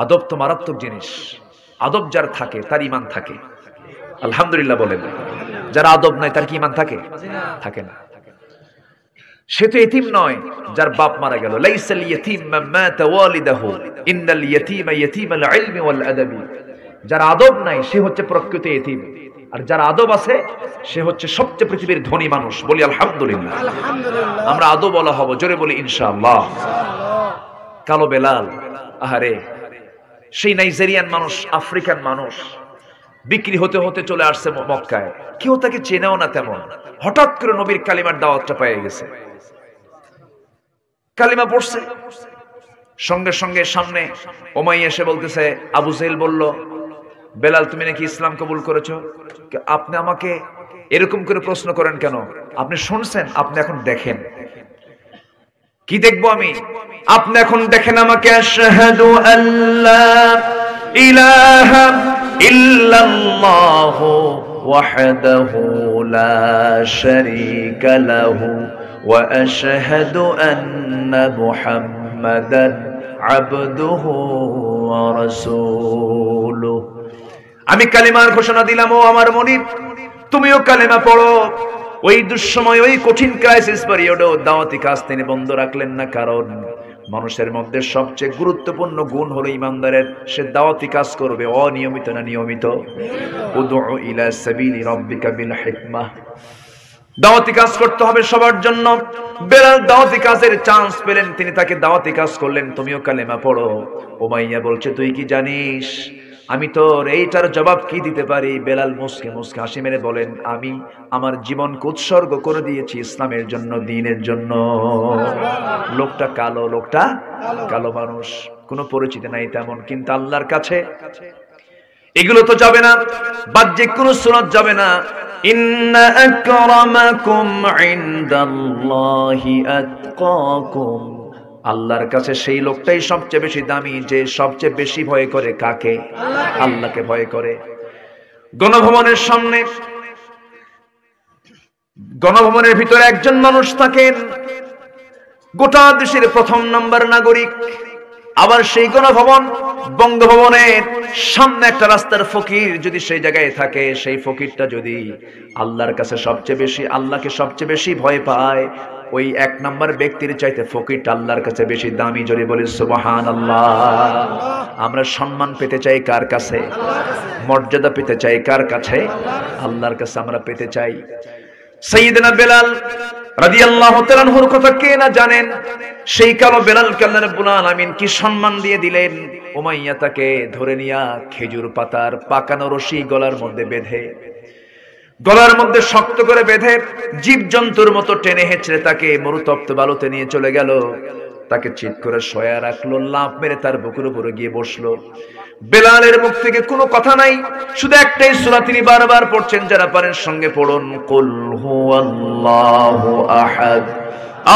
S1: আদব তো মারাত্মক জিনিস। আদব যার থাকে তার ঈমান থাকে। আলহামদুলিল্লাহ বলেন। যার আদব নাই তার কি ঈমান থাকে? থাকে না। সে তো এতিম নয় যার বাপ মারা গেল। লাইসাল ইয়াতীম মান মাতা ওয়ালিদাহু ইন্নাল ইয়াতীমা ইয়াতীমাল ইলমি ওয়াল আদাবি। যার আদব নাই সে হচ্ছে প্রকৃত এতিম, আর যার আদব আছে সে হচ্ছে সবচেয়ে পৃথিবীর ধনী মানুষ। বলি আলহামদুলিল্লাহ। আলহামদুলিল্লাহ। আমরা আদব ওয়ালা হব, জোরে বলি ইনশাআল্লাহ। কালো বেলাল, আহারে, সেই নাইজেরিয়ান মানুষ, আফ্রিকান মানুষ, বিক্রি হতে হতে চলে আসছে মক্কায়। কেউ তাকে চেনেও না তেমন। হঠাৎ করে নবীর কালিমার দাওয়াতটা পেয়ে গেছে, কালিমা পড়ছে। সঙ্গে সঙ্গে সামনে ওমাইয়া এসে বলতেছে, আবু জেহেল বলল, বেলাল তুমি নাকি ইসলাম কবুল করেছো? আপনি আমাকে এরকম করে প্রশ্ন করেন কেন? আপনি শুনছেন, আপনি এখন দেখেন। কি দেখবো আমি? আপনি এখন দেখেন আমাকে। আশহাদু আল্লা ইলাহা ইল্লাল্লাহু ওয়াহদাহু লা শারীকা লাহু ওয়া আশহাদু আন্না মুহাম্মাদান আবদুহু ওয়া রাসূলুহু। আমি কালিমার ঘোষণা দিলাম, ও আমার মনিব তুমিও কালিমা পড়ো। ওই দুঃসময়, ওই কঠিন ক্রাইসিস পিরিয়ডেও দাওয়াতি কাজ তিনি বন্ধ রাখলেন না। কারণ মানুষের মধ্যে সবচেয়ে গুরুত্বপূর্ণ গুণ হলো ইমানদারের, সে দাওয়াতি কাজ করবে অনিয়মিত না নিয়মিত। উদউ ইলা সাবিলি রাব্বিকা বিল হিকমাহ। দাওয়াতি কাজ করতে হবে সবার জন্য। বেলাল দাওয়াতি কাজের চান্স পেলেন, তিনি তাকে দাওয়াতি কাজ করলেন, তুমিও কালেমা পড়ো। উমাইয়া বলছে, তুই কি জানিস আমি তোর এইটার জবাব কি দিতে পারি? বেলাল মুসকে মুসকে হাসি মেরে বলেন, আমি আমার জীবনকে উৎসর্গ করে দিয়েছি ইসলামের জন্য, দ্বীনের জন্য। লোকটা কালো, লোকটা কালো মানুষ, কোনো পরিচিতি নাই তেমন, কিন্তু আল্লাহর কাছে এগুলো তো যাবে না, বাহ্যিক কোনো সুন্নাত যাবে না। ইন্না আকরামাকুম ইনদাল্লাহি আতকাকুম, আল্লাহর কাছে সেই লোকটাই সবচেয়ে বেশি দামি যে সবচেয়ে বেশি ভয় করে কাকে? আল্লাহকে ভয় করে। গণভবনের সামনে, গণভবনের ভিতরে একজন মানুষ থাকেন, গোটা দেশের প্রথম নাম্বার নাগরিক। আবার সেই গণভবন বঙ্গভবনের সামনে একটা রাস্তার ফকির যদি সেই জায়গায় থাকে, সেই ফকিরটা যদি আল্লাহর কাছে সবচেয়ে বেশি, আল্লাহকে সবচেয়ে বেশি ভয় পায়, ওই এক নাম্বার ব্যক্তির চাইতে ফকিরটা আল্লাহর কাছে বেশি দামি। জোরে বলি সুবহানাল্লাহ। আমরা সম্মান পেতে চাই কার কাছে? মর্যাদা পেতে চাই কার কাছে? আল্লাহর কাছে আমরা পেতে চাই। সাইয়েদনা বেলাল রাদিয়াল্লাহু তাআলা আনহুর কথা কে না জানেন? সেই কালো বেলালকে আল্লাহ রাব্বুল আলামিন কি সম্মান দিয়ে দিলেন। উমাইয়া তাকে ধরে নিয়া খেজুর পাতার পাকানো রশি গলার মধ্যে বেঁধে, গলার মধ্যে শক্ত করে বেঁধে জীবজন্তুর মতো টেনে হেঁচড়ে তাকে মরুতপ্ত বালুতে নিয়ে চলে গেল। তাকে চিৎ করে শোয়া রাখলো, লাফ মেরে তার বুকের উপরে গিয়ে বসলো। বেলালের মুখ থেকে কোনো কথা নাই, শুধু একটাই সূরা তিনি বারবার পড়ছেন, যারা পারেন সঙ্গে পড়ুন, কুল হুয়াল্লাহু আহাদ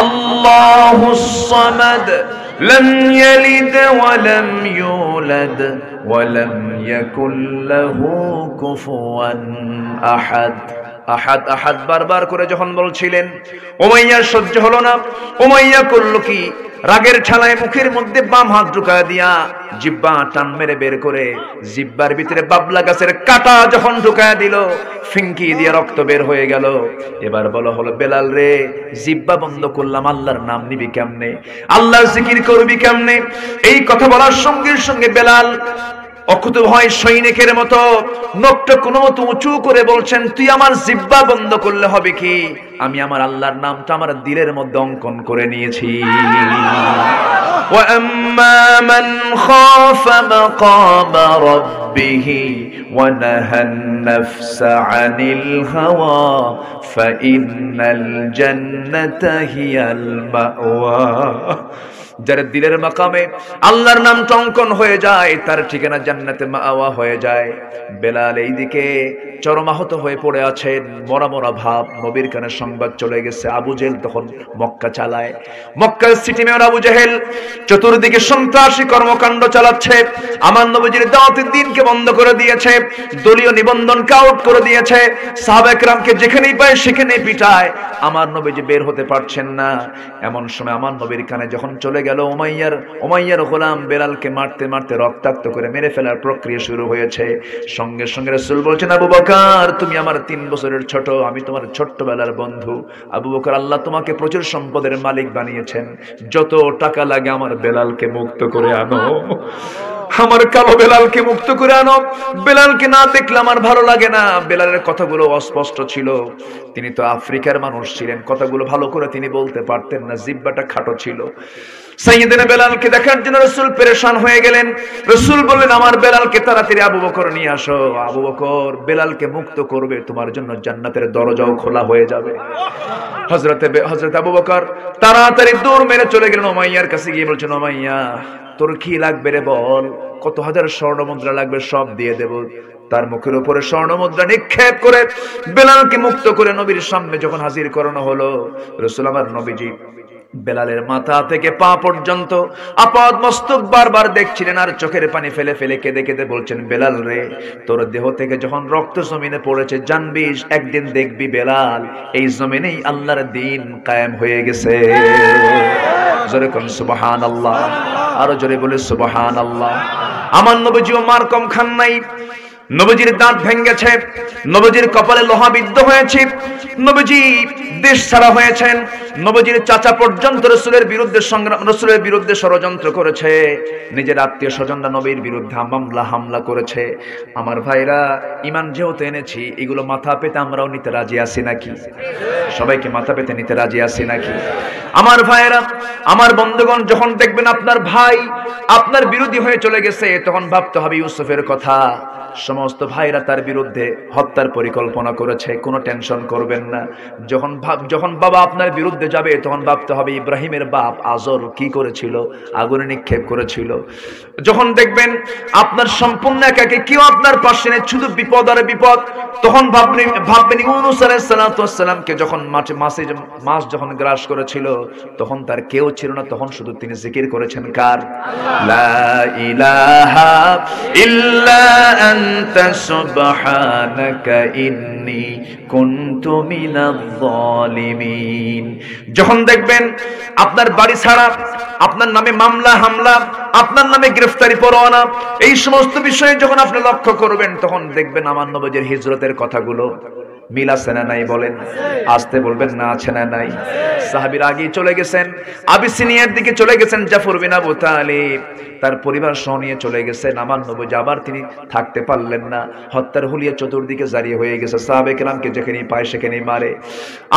S1: আল্লাহুস সামাদ লাম ইয়ালিদ ওয়া লাম ইউলাদ ওয়া লাম ইয়াকুল লাহু কুফুয়ান আহাদ। আহাদ আহাদ বারবার করে যখন বলছিলেন, উমাইয়ার সহ্য হলো না। উমাইয়া করলো কি? রাগের ঠালায় মুখের মধ্যে বাম হাত ঢুকায় দিয়া জিহ্বা টান মেরে বের করে জিহ্বার ভিতরে বাবলা গাছের কাঁটা যখন ঢুকায় দিল, ফিঙ্কি দিয়ে রক্ত বের হয়ে গেল। এবার বলা হলো, বেলাল রে, জিহ্বা বন্ধ করলাম, আল্লাহর নাম নিবি কেমনে? আল্লাহর জিকির করবি কেমনে? এই কথা বলার সঙ্গে সঙ্গে বেলাল অকুত ভয় সৈনিকের মতো নখটা কোনো মতো উঁচু করে বলছেন, তুই আমার জিহ্বা বন্ধ করলে হবে কি? আমি আমার আল্লাহর নামটা আমার দিলের মধ্যে অঙ্কন করে নিয়েছি। ওয়া আম্মা মান খাফা মাকামা রাব্বিহি ওয়া নাহান নাফসা আনিল হাওয়া ফাইন্নাল জান্নাতা হিয়াল মাওয়া। যার দিলের মাকামে আল্লাহর নাম অঙ্কন হয়ে যায়, তার ঠিকানা জান্নাতে মাওয়া হয়ে যায়। বেলাল এইদিকে চরমাহত হয়ে পড়ে আছেন, মরা মরা ভাব। নবীর কানে সংবাদ চলে গেছে, আবু জেহেল তখন মক্কা চালায়। মক্কার সিটি মেয়র আবু জেহেল চতুর্দিকে সন্ত্রাসী কর্মকাণ্ড চালাচ্ছে। আমার নবীজির দাওয়াতের দিনকে বন্ধ করে দিয়েছে, দলীয় নিবন্ধনকে আউট করে দিয়েছে, সাহাবায়ে কেরামকে যেখানেই পায় সেখানেই পিটায়। আমার নবীজি বের হতে পারছেন না। এমন সময় আমার নবীর কানে যখন চলে গেল, উমাইয়ার গোলাম বেলালকে মারতে মারতে রক্তাক্ত করে মেরে ফেলার প্রক্রিয়া শুরু হয়েছে। সঙ্গে সঙ্গে রাসূল বলছেন, আবু বকর, তুমি আমার 3 বছরের ছোট, আমি তোমার ছোট্টবেলার বন্ধু। আবু বকর, আল্লাহ তোমাকে প্রচুর সম্পদের মালিক বানিয়েছেন, যত টাকা লাগে আমার বেলালকে মুক্ত করে আনো, আমার কালো বেলালকে মুক্ত করে আনো। বেলালকে না দেখলে আমার ভালো লাগে না। বেলালের কথাগুলো অস্পষ্ট ছিল, তিনি তো আফ্রিকার মানুষ ছিলেন, কথাগুলো ভালো করে তিনি বলতে পারতেন না, জিহ্বাটা খাটো ছিল। সাইয়েদনা বেলালকে দেখার জন্য রাসূল পেরেশান হয়ে গেলেন। রাসূল বললেন, আমার বেলালকে তাড়াতাড়ি আবু বকর নিয়ে আসো। আবু বকর বেলালকে মুক্ত করবে, তোমার জন্য জান্নাতের দরজাও খোলা হয়ে যাবে। হযরত আবু বকর তাড়াতাড়ি দৌড় মেরে চলে গেলেন উমাইয়ার কাছে, গিয়ে বলছেন, উমাইয়া, তোর কি লাগবে রে বল, কত হাজার স্বর্ণ মুদ্রা লাগবে, সব দিয়ে দেব। তার মুখের উপরে স্বর্ণ মুদ্রা নিক্ষেপ করে বেলালকে মুক্ত করে নবীর সামনে যখন হাজির করানো হলো, রাসূল আমার নবীজি বেলালের মাথা থেকে পা পর্যন্ত আপাদ মস্তক বারবার দেখছিলেন, আর চোখের পানি ফেলে ফেলে কেঁদে কেঁদে বলছেন, বেলাল রে, তোর দেহ থেকে যখন রক্ত জমিনে পড়েছে, জানবি একদিন দেখবি বেলাল এই জমিনেই আল্লাহর দ্বীন কায়েম হয়ে গেছে। জোরে কোন সুবহানাল্লাহ, আরো জোরে বলে সুবহানাল্লাহ। আমার নবীজিও মার কম খান নাই, নবীজির দাঁত ভেঙেছে, নবীজির কপালে লোহা বিদ্ধ হয়েছে, নবীজি দেশ ছাড়া হয়েছেন, নবীজির চাচা পর্যন্ত রাসূলের বিরুদ্ধে সংগ্রাম, রাসূলের বিরুদ্ধে ষড়যন্ত্র করেছে, নিজের আত্মীয় স্বজনরা নবীর বিরুদ্ধে হামলা করেছে। আমার ভাইরা, ঈমান যেহেতু এনেছি, এগুলো মাথা পেতে আমরাও নিতে রাজি আছি নাকি? সবাইকে মাথা পেতে নিতে রাজি আছি নাকি? আমার ভাইরা, আমার বন্ধুগণ, যখন দেখবেন আপনার ভাই আপনার বিরোধী হয়ে চলে গেছে, তখন ভাবতে হবে ইউসুফের কথা। সমস্ত ভাইরা তার বিরুদ্ধে হত্যার পরিকল্পনা করেছে, কোনো টেনশন করবেন না। যখন বাবা আপনার বিরুদ্ধে যাবে, তখন ভাবতে হবে ইব্রাহিমের বাপ আজর কি করেছিল, আগুনে নিক্ষেপ করেছিল। যখন দেখবেন আপনার সম্পূর্ণ একাকে কেউ আপনার পাশে নেই, শুধু বিপদ আর বিপদ, তখন ভাববেন ইউনূস আলাইহিস সালামকে যখন মাছ যখন গ্রাস করেছিল, তখন তার কেউ ছিল না, তখন শুধু তিনি জিকির করেছেন কার? লা ইলাহা ইল্লা আনতা সুবহানাকা ইন্নী কুনতু মিনাজ জালিমিন। যখন দেখবেন আপনার বাড়ি ছাড়া, আপনার নামে মামলা হামলা, আপনার নামে গ্রেফতারি পরোয়ানা, এই সমস্ত বিষয়ে যখন আপনি লক্ষ্য করবেন, তখন দেখবেন আমার নবীর হিজরতের কথাগুলো মিল আছে না নাই? বলেন, আসতে বলবেন না আছে না নাই? সাহাবীরা আগেই চলে গেছেন, আবিসিনিয়ার দিকে চলে গেছেন। জাফর বিন আবু তালিব তার পরিবার সহ নিয়ে চলে গেছেন। আমার নবী আবার তিনি থাকতে পারলেন না, হত্যার হুলিয়া চতুর্দিকে জারি হয়ে গেছে, সাহাবে কেরামকে যেখানে পায় সেখানে মারে।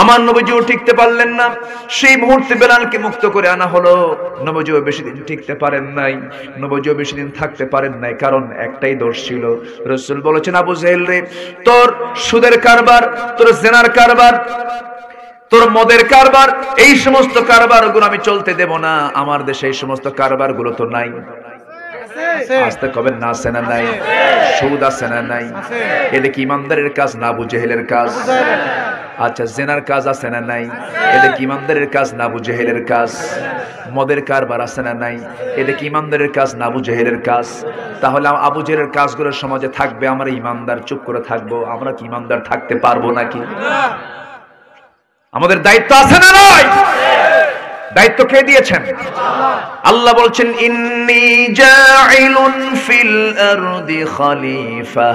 S1: আমার নবীও টিকতে পারলেন না, সেই মুহূর্তে বেলালকে মুক্ত করে আনা হলো। নবীও বেশি দিন টিকতে পারেন নাই, নবীও বেশি দিন থাকতে পারেন নাই, কারণ একটাই দোষ ছিল। রাসূল বলেছেন, আবু জেহেল রে, তোর সুদের কারবার, তোর জেনার কারবার, তোর মদের কারবার, এই সমস্ত কারবার গুলো আমি চলতে দেব না। আমার দেশে এই সমস্ত কারবার গুলো তো নাই। আসতে কবেন না আছে না নাই? সুদ আছে না নাই? এটা কি ইমানদারের কাজ না আবু জেহেলের কাজ? আচ্ছা, জেনার কাজ আছে না নাই? এটা কি ইমানদারের কাজ না আবু জেহেলের কাজ? মদের কারবার আছে না নাই? এটা কি ইমানদারের কাজ না আবু জেহেলের কাজ? তাহলে আবু জেহেলের কাজগুলো সমাজে থাকবে, আমরা ইমানদার চুপ করে থাকবো? আমরা কি ইমানদার থাকতে পারবো নাকি? আমাদের দায়িত্ব আছে না নাই? দায়িত্ব কে দিয়েছেন? আল্লাহ বলছেন, ইন্নী জাইলুন ফিল আরদি খলিফা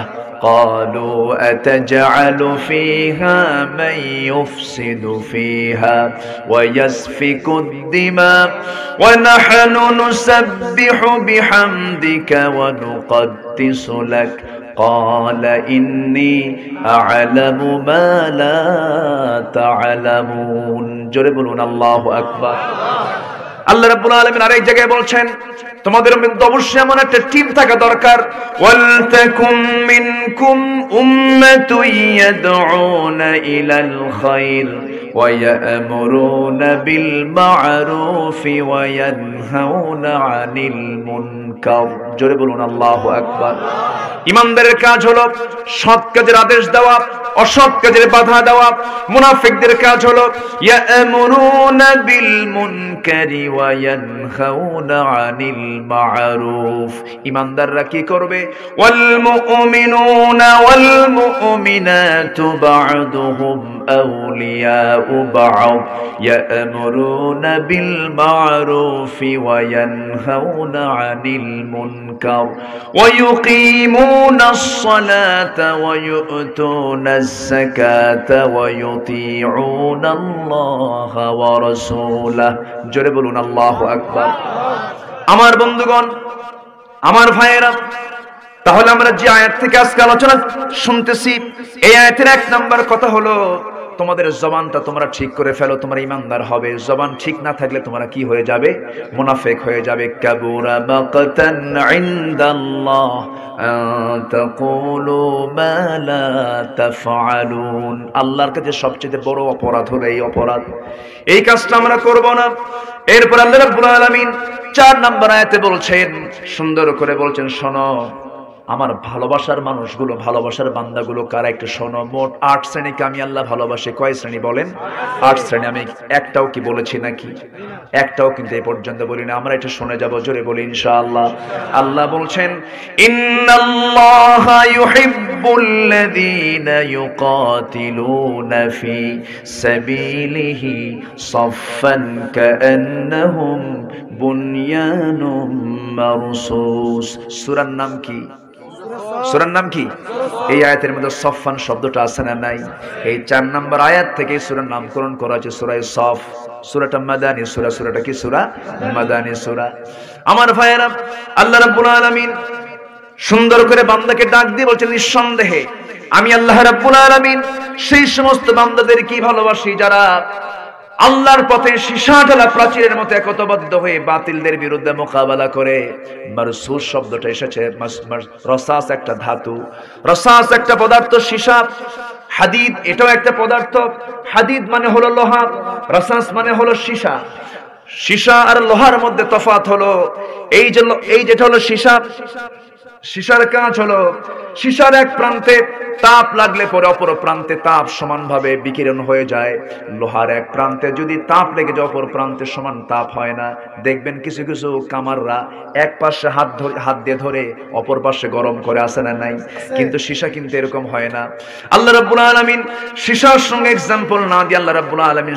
S1: قالوا أتجعل فيها من يفسد فيها ويسفك الدماء ونحن نسبح بحمدك ونقدس لك قال إني أعلم ما لا تعلمون। জোরে বলুন আল্লাহু আকবার। আল্লাহ রাব্বুল আলামিন আরেক জায়গায় বলছেন, তোমাদের মধ্যে অবশ্যই এমন একটা টিম থাকা দরকার, ওয়ালতাকুম মিনকুম উম্মাতুন ইয়াদউনা ইলাল খায়র ওয়া ইয়ামুরুনা বিল মা'রুফি ওয়া ইয়ানহাউনা আনিল মুনকার। জোরে বলুন আল্লাহু আকবার। ইমানদারের কাজ হলো সৎ কাজের আদেশ দেওয়া, অসৎ কাজের বাধা দেওয়া। মুনাফিকদের কাজ হলো ইয়ামুরুনা বিল মুনকারি ওয়া ইয়ানহাউনা আনিল মা'রুফ। ইমানদাররা কি করবে? ওয়াল মুমিনুনা ওয়াল মুমিনাতু বা'দুহুম আউলিয়াউ বা'দ ইয়ামুরুনা বিল মা'রুফি ওয়া ইয়ানহাউনা আনিল মুনকার ওয়া ইউকিমুনাস সালাতা ওয়া ইউতুনাস যাকাতা ওয়া ইউতিউনাল্লাহা ওয়া রাসূলাহু। জোরে বলুন আল্লাহু আকবার। আমার বন্ধুগণ, আমার ভাইয়েরা, তাহলে আমরা যে আয়াত থেকে আজকে আলোচনা শুনতেছি, এই আয়াতের 1 নাম্বার কথা হলো তোমাদের জবানটা তোমরা ঠিক করে ফেলো, তোমরা ইমানদার হবে। জবান ঠিক না থাকলে তোমরা কি হয়ে যাবে? মুনাফিক হয়ে যাবে। কাবুরা মাকাতান ইনদাল্লাহ আন তাকুলু মা লা তাফআলুন। আল্লাহর কাছে সবচেয়ে বড় অপরাধ হলো এই অপরাধ। এই কাজটা আমরা করব না। এরপর আল্লাহ রাব্বুল আলামিন 4 নম্বর আয়াতে বলছেন, সুন্দর করে বলছেন, শোনো আমার ভালোবাসার মানুষগুলো, ভালোবাসার বান্দাগুলো কারা একটু শোনো। মোট 8 শ্রেণীকে আমি আল্লাহ ভালোবাসি। কয় শ্রেণী বলেন? 8 শ্রেণী। আমি একটাও কি বলেছি নাকি? একটাও কিন্তু এই পর্যন্ত বলি না। আমরা এটা শুনে যাব, জোরে বলি ইনশাআল্লাহ। আল্লাহ বলছেন, ইন্নাল্লাহা ইউহিব্বুল্লাযীনা ইউকাতিলুনা ফি সাবিলিহি সাফফান কাআন্নাহুম বুনয়ানুম মারসুস। সূরার নাম কি? সূরার নাম কি? এই আয়াতের মধ্যে সফফান শব্দটা আছে না নাই? এই 4 নম্বর আয়াত থেকে সূরার নামকরণ করা হয়েছে সূরা সফ। সূরাটা মাদানী সূরা। সূরাটা কি সূরা? মাদানী সূরা। আমার ভাইয়েরা, আল্লাহ রাব্বুল আলামিন সুন্দর করে বান্দাকে ডাক দিয়ে বলছেন, নিঃসন্দেহে আমি আল্লাহ রাব্বুল আলামিন সেই সমস্ত বান্দাদের কি ভালোবাসি যারা আল্লাহর পথে সীসা ঢালা প্রাচীরের মতো একতাবদ্ধ হয়ে বাতিলদের বিরুদ্ধে মোকাবেলা করে। মারসুস শব্দটা এসেছে, রসাস একটা ধাতু, রসাস একটা পদার্থ, সীসা হাদিদ এটাও একটা পদার্থ। হাদিদ মানে হলো লোহা, রসাস মানে হলো সীসা। সীসা আর লোহার মধ্যে তফাৎ হলো এই যেটা হলো সীসা, সীসার কাজ হলো সীসার এক প্রান্তে তাপ লাগলে পরে অপর প্রান্তে তাপ সমানভাবে বিকিরণ হয়ে যায়। লোহার এক প্রান্তে যদি তাপ লেগে যায় অপর প্রান্তে সমান তাপ হয় না। দেখবেন কিছু কিছু কামাররা এক পাশে হাত দিয়ে ধরে অপর পাশে গরম করে, আসে না নাই? কিন্তু সীসা কিন্তু এরকম হয় না। আল্লাহ রাব্বুল আলামিন সীসার সঙ্গে এক্সাম্পল না দিয়ে আল্লাহ রাব্বুল আলামিন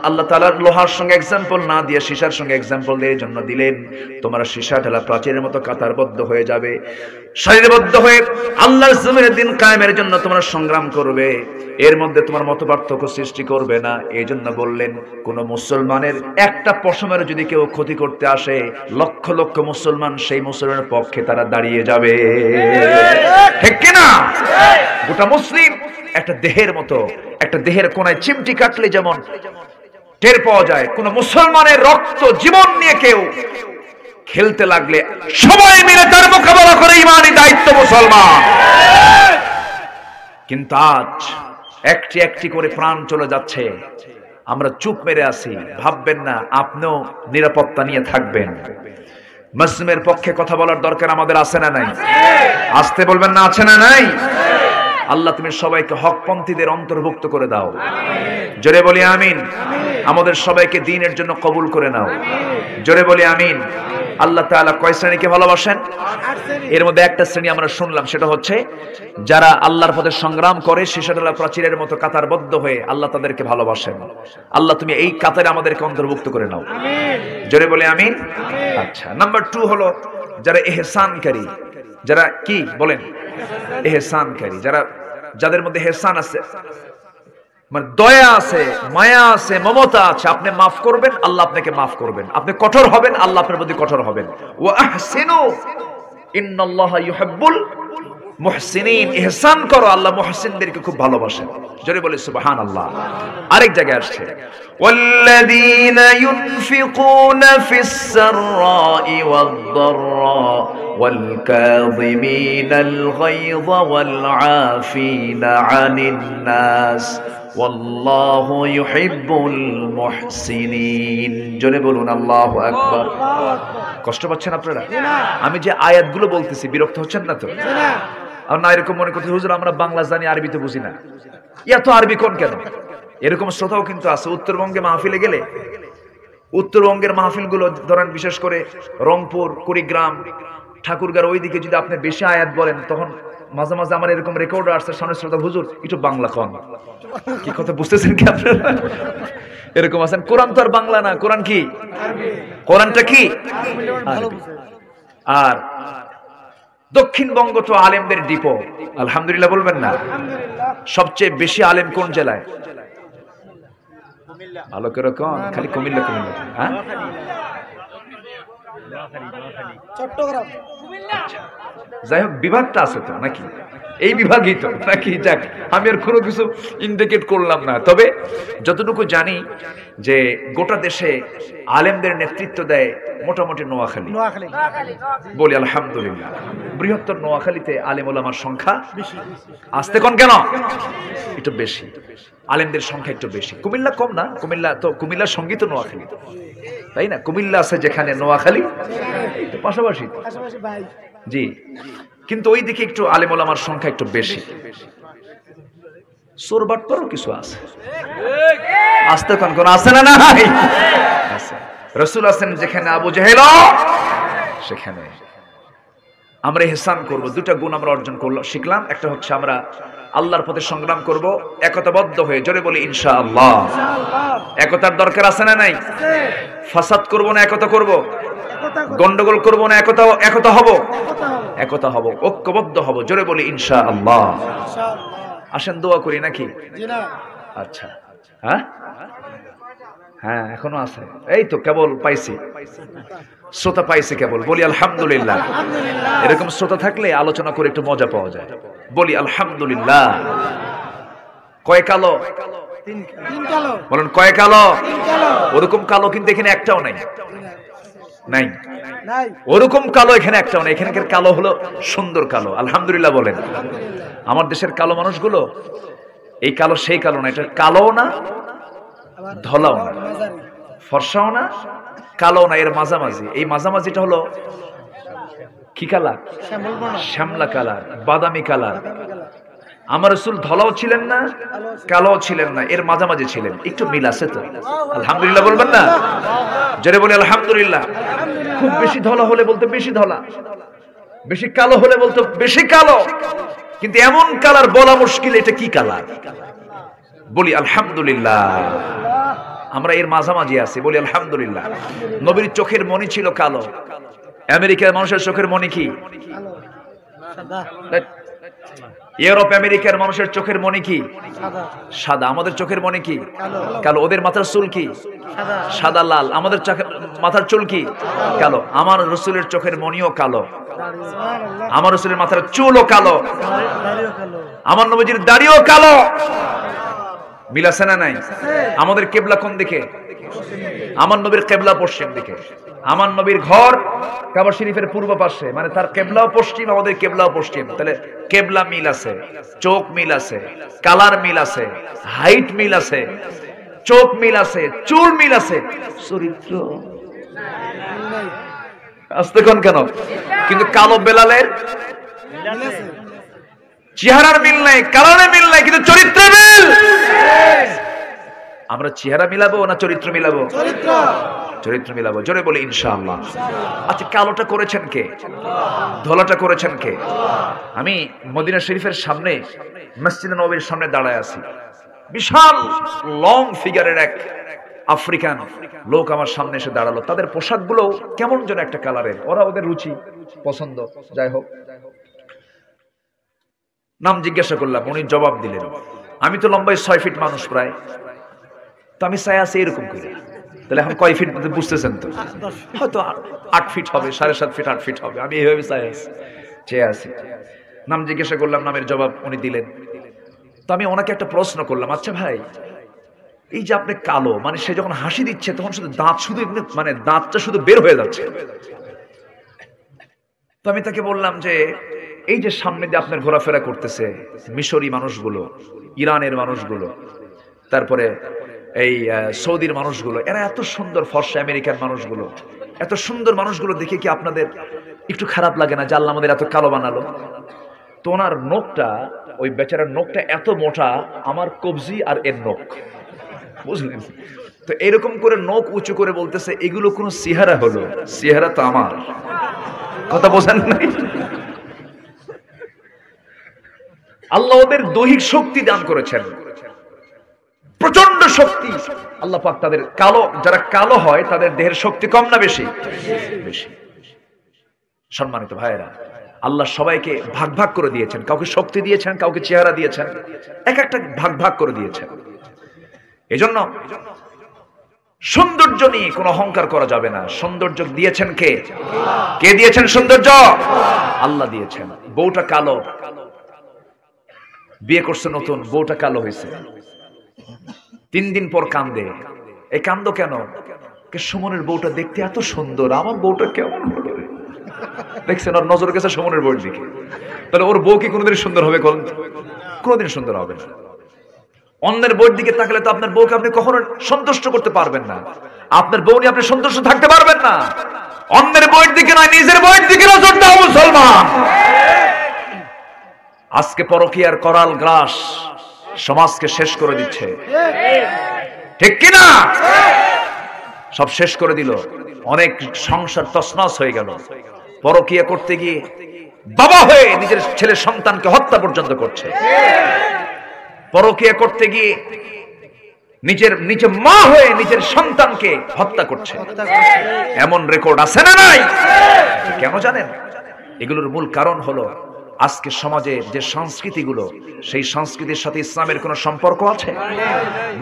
S1: আল্লাহ তাআলার লোহার সঙ্গে এক্সাম্পল না দিয়ে সীসার সঙ্গে এক্সাম্পল দিয়ে জন্য দিলেন তোমরা সীসা ঢালা প্রাচীরের মতো কাতারবদ্ধ হয়ে যাবে, সারিবদ্ধ হয়ে আল্লাহর জমিনের দিন কায়েমের জন্য তোমরা সংগ্রাম করবে। এর মধ্যে তোমার মতপার্থক্য সৃষ্টি করবে না। এই জন্য বললেন, কোন মুসলমানের একটা পশমের যদি কেউ ক্ষতি করতে আসে, লক্ষ লক্ষ মুসলমান সেই মুসলমানের পক্ষে তারা দাঁড়িয়ে যাবে, ঠিক কিনা? গোটা মুসলিম একটা দেহের মতো, একটা দেহের কোনায় চিমটি কাটলে যেমন টের পাওয়া যায়, কোন মুসলমানের রক্ত জীবন নিয়ে কেউ খেলতে লাগলে সবাই মিলে তার মোকাবেলা করে ইমানি দায়িত্ব মুসলমান। কিন্তু আজ একটি একটি করে প্রাণ চলে যাচ্ছে, আমরা চুপ মেরে আছি। ভাববেন না আপনিও নিরাপত্তা নিয়ে থাকবেন। মুসলিমের পক্ষে কথা বলার দরকার আমাদের আছে না নাই? আসতে বলবেন না, আছে না নাই? আল্লাহ তুমি সবাইকে হকপন্থীদের অন্তর্ভুক্ত করে দাও, জোরে বলি আমিন। আমাদের সবাইকে দ্বীনের জন্য কবুল করে নাও, জোরে বলি আমিন। আল্লাহ তাআলা কয় শ্রেণীকে ভালোবাসেন? এর মধ্যে একটা শ্রেণী আমরা শুনলাম, সেটা হচ্ছে যারা আল্লাহর পথে সংগ্রাম করে সীসাঢালা প্রাচীরের মতো কাতারবদ্ধ হয়ে, আল্লাহ তাদেরকে ভালোবাসেন। আল্লাহ তুমি এই কাতারে আমাদেরকে অন্তর্ভুক্ত করে নাও, জোরে বলি আমিন। আচ্ছা, নাম্বার 2 হলো যারা ইহসানকারী। যারা কি বলেন? ইহসানকারী, যাদের মধ্যে ইহসান আছে, মানে দয়া আছে, মায়া আছে, মমতা আছে। আপনি মাফ করবেন, আল্লাহ আপনাকে মাফ করবেন। আপনি কঠোর হবেন, আল্লাহ আপনার প্রতি কঠোর হবেন। ওয়া আহসিনু ইন্নাল্লাহা ইউহিব্বুল মুহসিনিন। ইহসান করো, আল্লাহ মুহসিনদেরকে খুব ভালোবাসেন, জোরে বলি সুবহানাল্লাহ। আরেক জায়গায় আসছে, ওয়াল্লাযীনা ইউনফিকুনা ফিস সাররাই ওয়াদ দাররা ওয়াল কাযিমিনাল গায়যা ওয়াল আফিনা আনিন নাস ওয়াল্লাহু ইউহিব্বুল মুহসিনিন। জোরে বলুন আল্লাহু আকবার। কষ্ট পাচ্ছেন আপনারা? আমি যে আয়াতগুলো বলতেছি বিরক্ত হচ্ছেন না তো? আর না এরকম মনে করতে, হুজুর আমরা বাংলা জানি, আরবি তো বুঝি না, এত আরবি কোন কেন? এরকম শ্রোতাও কিন্তু আছে। উত্তরবঙ্গে মাহফিলে গেলে, উত্তরবঙ্গের মাহফিলগুলো ধরেন বিশেষ করে রংপুর, কুড়িগ্রাম, ঠাকুরগাঁর ওইদিকে যদি আপনি বেশি আয়াত বলেন, তখন মাঝে মাঝে আমার এরকম রেকর্ড আসছে, সামনে শ্রোতা, হুজুর একটু বাংলা কন। কি কথা বুঝতেছেন কি আপনারা? এরকম আছেন। কোরআন তো আর বাংলা না, কোরআন কি? কোরআনটা কি? আর দক্ষিণবঙ্গ তো আলেমদের ডিপো, আলহামদুলিল্লাহ বলবেন না? সবচেয়ে বেশি আলেম কোন জেলায়? ভালো করে কোন, খালি কুমিল্লা কুমিল্লা। হ্যাঁ,
S2: চট্টগ্রাম।
S1: যাই হোক, বিভাগটা আছে তো নাকি? এই বিভাগই তো নাকি? যাক, আমি আর কোনো কিছু ইন্ডিকেট করলাম না। তবে যতটুকু জানি যে গোটা দেশে আলেমদের নেতৃত্ব দেয় মোটামুটি নোয়াখালী। বলি আলহামদুলিল্লাহ। বৃহত্তর নোয়াখালীতে আলেম ওলামার সংখ্যা আসতে কোন কেন একটু বেশি, আলেমদের সংখ্যা একটু বেশি। কুমিল্লা কম না, কুমিল্লা তো কুমিল্লার সঙ্গী তো নোয়াখালী, তাই না? কুমিল্লা আছে যেখানে, নোয়াখালী পাশাপাশি। জি, কিন্তু ওই দিকে একটু আলেম ওলামার সংখ্যা একটু বেশি। সোরবাটপারও কিছু আছে, আসতে কোন কোন আছে না? নাই আছে। রাসূল আছেন যেখানে, আবু জেহেল সেখানে। আমরা ইহসান করব, দুটো গুণ আমরা অর্জন করলাম, শিখলাম। একটা হচ্ছে আমরা আল্লাহর পথে সংগ্রাম করব একতাবদ্ধ হয়ে, জোরে বলি ইনশাআল্লাহ। একতার দরকার আছে না নাই? ফাসাদ করব না একতা করব, গন্ডগোল করব না একতা হব, একতা হব, ঐক্যবদ্ধ হব। জোরে বলি ইনশাআল্লাহ।
S2: ইনশাআল্লাহ।
S1: আসেন দোয়া করি নাকি?
S2: জি না।
S1: আচ্ছা, হ্যাঁ হ্যাঁ, এখনো আছে। এই তো কেবল পাইছি, শ্রোতা পাইছি কেবল। বলি আলহামদুলিল্লাহ।
S2: আলহামদুলিল্লাহ।
S1: এরকম শ্রোতা থাকলে আলোচনা করে একটু মজা পাওয়া যায়। বলি আলহামদুলিল্লাহ। কয় কালো?
S2: তিন কালো।
S1: বলেন কয় কালো?
S2: তিন কালো।
S1: ওরকম কালো কিন্তু এখানে একটাও নাই, নাই
S2: নাই।
S1: ওরকম কালো এখানে একটাও নাই। এখানকার কালো হলো সুন্দর কালো। আলহামদুলিল্লাহ বলেন।
S2: আলহামদুলিল্লাহ।
S1: আমার দেশের কালো মানুষগুলো এই কালো সেই কালো না, এটা কালো না
S2: আবার
S1: ধলাও না,
S2: মাঝারি।
S1: ফর্সাও না কালো না, এর মাঝামাঝি। এই মাঝামাঝিটা হলো কি কালার?
S2: শ্যামল বর্ণ।
S1: শ্যামলা কালার, বাদামি কালার।
S2: বাদামি কালার।
S1: আমার রাসূল ধলাও ছিলেন না, কালো ছিলেন না, এর মাঝামাঝি ছিলেন। একটু মিল আছে তো? আলহামদুলিল্লাহ বলবেন না? জোরে বলে আলহামদুলিল্লাহ। খুব বেশি ধলা হলে বলতে বেশি ধলা, বেশি কালো হলে বলতে বেশি কালো। কিন্তু এমন কালার বলা মুশকিল, এটা কি কালার? বলি আলহামদুলিল্লাহ। আমরা এর মাঝামাঝি আছি, বলি আলহামদুলিল্লাহ। নবীর চোখের মণি ছিল কালো। আমেরিকার মানুষের চোখের মণি কি?
S2: কালো। সাদা।
S1: ইউরোপ আমেরিকার মানুষের চোখের মণি কি?
S2: সাদা।
S1: সাদা। আমাদের চোখের মণি কি?
S2: কালো।
S1: কালো। ওদের মাথার চুল কি?
S2: সাদা।
S1: সাদা লাল। আমাদের মাথার চুল কি? কালো। আমার রাসূলের চোখের মণিও কালো,
S2: সুবহানাল্লাহ।
S1: আমার রাসূলের মাথার চুলও কালো,
S2: দাড়িও কালো।
S1: আমার নবীজির দাড়িও কালো। মিল আছে না নাই? আমাদের কিবলা কোন দিকে? আমার নবীর কিবলা পশ্চিম দিকে। আমার নবীর ঘর কাবা শরীফের পূর্ব পাশে, মানে তার কিবলাও পশ্চিম, আমাদের কিবলাও পশ্চিম। তাহলে কিবলা মিল আছে, চোখ মিল আছে, কালার মিল আছে, হাইট মিল আছে, চোখ মিল আছে, চুল মিল আছে, চরিত্র
S2: নাই।
S1: আসতে কোন কেন? কিন্তু কালো বেলালের
S2: মিল আছে।
S1: চেহারার মিল নাই, কালারে মিল নাই, কিন্তু চরিত্রে মিল। আমরা চেহারা মিলাবো না চরিত্র মিলাবো?
S2: চরিত্র।
S1: চরিত্র মিলাবো। জোরে বলি ইনশাআল্লাহ। আচ্ছা, কালোটা করেছেন কে? ধলাটা করেছেন কে? আমি মদিনা শরীফের সামনে মসজিদে নববীর সামনে দাঁড়ায় আছি। বিশাল লং ফিগারের এক আফ্রিকান লোক আমার সামনে এসে দাঁড়ালো। তাদের পোশাকগুলো কেমন যেন একটা কালারের। ওরা ওদের রুচি পছন্দ, যাই হোক। নাম জিজ্ঞাসা করলাম, উনি জবাব দিলেন। আমি তো লম্বায় 6 ফিট মানুষ প্রায়, তো আমি চাই আছি এরকম করে। তাহলে এখন কয় ফিট বুঝতেছেন তো? হয়তো 8 ফিট হবে, 7.5 ফিট, 8 ফিট হবে। আমি এইভাবে চাই আছি, চেয়ে আছি। নাম জিজ্ঞাসা করলাম, নামের জবাব উনি দিলেন। তো আমি ওনাকে একটা প্রশ্ন করলাম, আচ্ছা ভাই, এই যে আপনি কালো, মানে সে যখন হাসি দিচ্ছে তখন শুধু দাঁত, শুধু মানে দাঁতটা শুধু বের হয়ে যাচ্ছে। তো আমি তাকে বললাম যে এই যে সামনে দিয়ে আপনার ঘোরাফেরা করতেছে মিশরি মানুষগুলো, ইরানের মানুষগুলো, তারপরে এই সৌদির মানুষগুলো, এরা এত সুন্দর, ফর্সা আমেরিকার মানুষগুলো, এত সুন্দর মানুষগুলো দেখে কি আপনাদের একটু খারাপ লাগে না যে আল্লাহ আমাদের এত কালো বানালো? তো ওনার নখটা, ওই বেচারার নখটা এত মোটা, আমার কবজি আর এর নখ, বুঝলেন? তো এরকম করে নখ উঁচু করে বলতেছে, এগুলো কোন চেহারা হলো? চেহারা তো আমার। কথা বোঝেন নাই? আল্লাহ ওদের দৈহিক শক্তি দান করেছেন, প্রচন্ড শক্তি। আল্লাহ পাক তাদের কালো, যারা কালো হয় তাদের দেহের শক্তি কম না বেশি? বেশি। সম্মানিত ভাইয়েরা, আল্লাহ সবাইকে ভাগ ভাগ করে দিয়েছেন। কাউকে শক্তি দিয়েছেন, কাউকে চেহারা দিয়েছেন, এক একটা ভাগ ভাগ করে দিয়েছেন। এজন্য সৌন্দর্য নিয়ে কোনো অহংকার করা যাবে না। সৌন্দর্য দিয়েছেন কে? কে দিয়েছেন সৌন্দর্য? আল্লাহ দিয়েছেন। বউটা কালো, বিয়ে করছে নতুন, বউটা কালো হয়েছে, 3 দিন পর কান্দে। এই কান্দ কেন? সুমনের বউটা দেখতে এত সুন্দর, আমার বউটা কেমন হলো রে? দেখছেন, ওর নজর গেছে সুমনের বউর দিকে। তাহলে ওর বউ কি কোনোদিন সুন্দর হবে? কোনোদিন সুন্দর হবে না। অন্যের বউর দিকে তাকালে তো আপনার বউকে আপনি কখনো সন্তুষ্ট করতে পারবেন না। আপনার বউ নিয়ে আপনি সন্তুষ্ট থাকতে পারবেন না। অন্যের বউর দিকে নয়, নিজের বউর দিকে নজর দাও মুসলমান। আজকে পরকীয়ার করাল গ্রাস সমাজকে শেষ করে দিচ্ছে, ঠিক কিনা? সব শেষ করে দিল। অনেক সংসার তছনছ হয়ে গেল। পরকীয়া করতে গিয়ে বাবা হয়ে নিজের ছেলে সন্তানকে হত্যা পর্যন্ত করছে। পরকীয়া করতে গিয়ে নিজের মা হয়ে নিজের সন্তানকে হত্যা করছে। এমন রেকর্ড আছে না নাই? কেন জানেন? এগুলোর মূল কারণ হলো আজকে সমাজে যে সংস্কৃতিগুলো, সেই সংস্কৃতির সাথে ইসলামের কোনো সম্পর্ক আছে?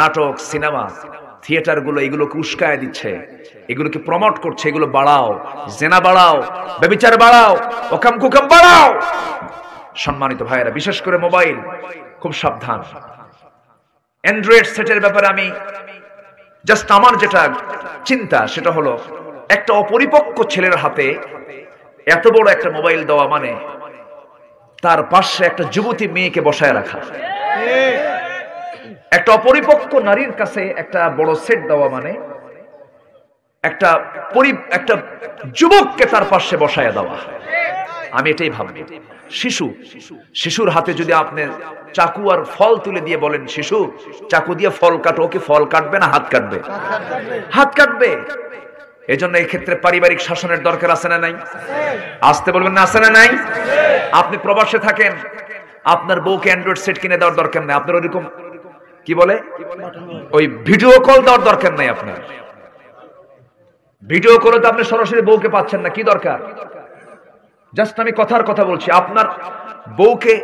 S1: নাটক, সিনেমা, থিয়েটারগুলো এগুলোকে উস্কায় দিচ্ছে, এগুলোকে প্রমোট করছে। এগুলো বাড়াও, জেনা বাড়াও, ব্যভিচার বাড়াও, ওকাম কুকাম বাড়াও। সম্মানিত ভাইয়েরা, বিশেষ করে মোবাইল, খুব সাবধান। অ্যান্ড্রয়েড সেটের ব্যাপারে আমি জাস্ট আমার যেটা চিন্তা সেটা হলো, একটা অপরিপক্ক ছেলের হাতে এত বড় একটা মোবাইল দেওয়া মানে তার পাশে একটা যুবতী মেয়েকে বসায় রাখা। একটা অপরিপক্ক নারীর কাছে একটা বড় সেট দেওয়া মানে একটা যুবককে তার পাশে বসায় দেওয়া। আমি এটাই ভাবি। শিশুর হাতে যদি আপনি চাকু আর ফল তুলে দিয়ে বলেন, শিশু চাকু দিয়ে ফল কাটো, ওকে ফল কাটবে না হাত কাটবে? হাত কাটবে। এজন্য এই ক্ষেত্রে পারিবারিক শাসনের দরকার আছে না নাই? আসতে বলবেন না, আছে না নাই? আপনি প্রবাসে থাকেন, আপনার বউকে অ্যান্ড্রয়েড সেট কিনে দেওয়ার দরকার নাই। আপনার ওইরকম কি বলে ওই ভিডিও কল দেওয়ার দরকার নাই। আপনার ভিডিও কলে তো আপনি সরাসরি বউকে পাচ্ছেন না, কি দরকার? জাস্ট আমি কথার কথা বলছি। আপনার বউকে,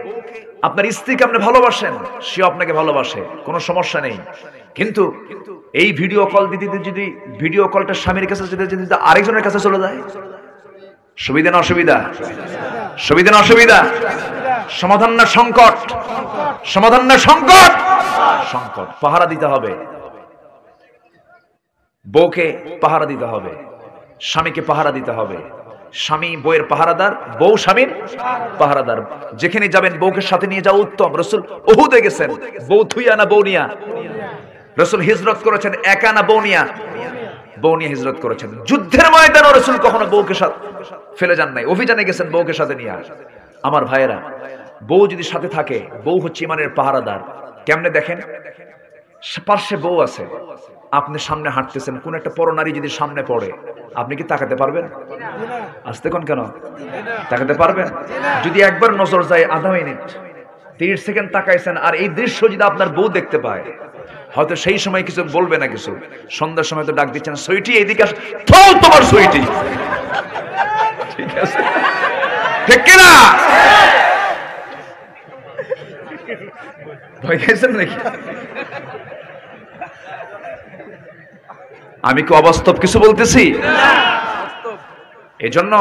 S1: আপনার স্ত্রীকে আপনি ভালোবাসেন, সে আপনাকে ভালোবাসে, কোনো সমস্যা নেই। কিন্তু এই ভিডিও কল দিতে যদি ভিডিও কলটা স্বামীর কাছে যদি আরেকজনের কাছে চলে যায়, সুবিধা না অসুবিধা? সুবিধা না অসুবিধা? সমাধান না সংকট? সমাধান না সংকট? সংকট। পাহারা দিতে হবে, বউকে পাহারা দিতে হবে, স্বামীকে পাহারা দিতে হবে। স্বামী বউয়ের পাহারাদার, বউ স্বামীর পাহারাদার। যেখানে যাবেন বউকে সাথে নিয়ে যাওয়া উত্তম। রাসূল উহুদে গেছেন, বউ থুইয়া না বউ নিয়া? রাসূল হিজরত করেছেন একা না বউ নিয়া? বউ নিয়ে হিজরত করেছেন। যুদ্ধের ময়দানে রাসূল কখনো বউকে সাথে ফেলে যান নাই। অভিযানে গেছেন বউকে সাথে নিয়ে। আমার ভাইয়েরা, বউ যদি সাথে থাকে, বউ হচ্ছে ইমানের পাহারাদার। কেমনে দেখেন, পাশে বউ আছে, আপনি সামনে হাঁটতেছেন, কোন একটা পরনারী যদি সামনে পড়ে, আপনি কি তাকাতে পারবেন? আসতে কোন কেন তাকাতে পারবেন? যদি একবার নজর যায়, আধা মিনিট 30 সেকেন্ড তাকাইছেন, আর এই দৃশ্য যদি আপনার বউ দেখতে পায়, হয়তো সেই সময় কিছু বলবে না। কিছু সন্ধ্যার সময় তো ডাক দিচ্ছেন, সুইটি এদিকে আস, তোমার সুইটি, ঠিক আছে, ঠিক কিনা? ভয় খাইছেন নাকি? আমি কি অবাস্তব কিছু বলতেছি? এজন্য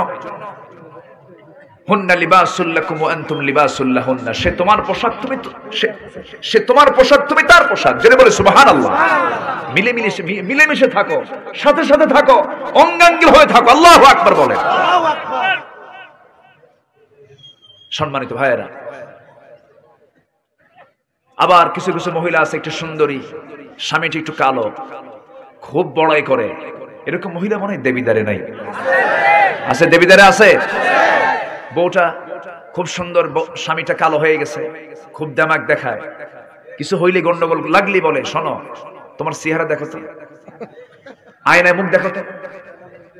S1: হুন্না লিবাসুল লাকুম ওয়া আনতুম লিবাসুল লাহুন্না। সে তোমার পোশাক, তুমি সে তোমার পোশাক, তুমি তার পোশাক। জেনে বলে সুবহানাল্লাহ। মিলেমিশে থাকো, সাথে সাথে থাকো, অঙ্গাঙ্গী হয়ে থাকো। আল্লাহু আকবার বলে। সম্মানিত ভাইয়েরা, আবার কিছু কিছু মহিলা আছে একটু সুন্দরী, স্বামীটি একটু কালো, খুব বড়াই করে। এরকম মহিলা মনে হয় দেবীদারে নাই? আছে, দেবীদারে আছে। বউটা খুব সুন্দর, স্বামীটা কালো হয়ে গেছে, খুব দামাক দেখায়। কিছু হইলে গন্ডগোল লাগলি বলে, শোনো তোমার চেহারা দেখো তো, আয়নায় মুখ দেখো তো,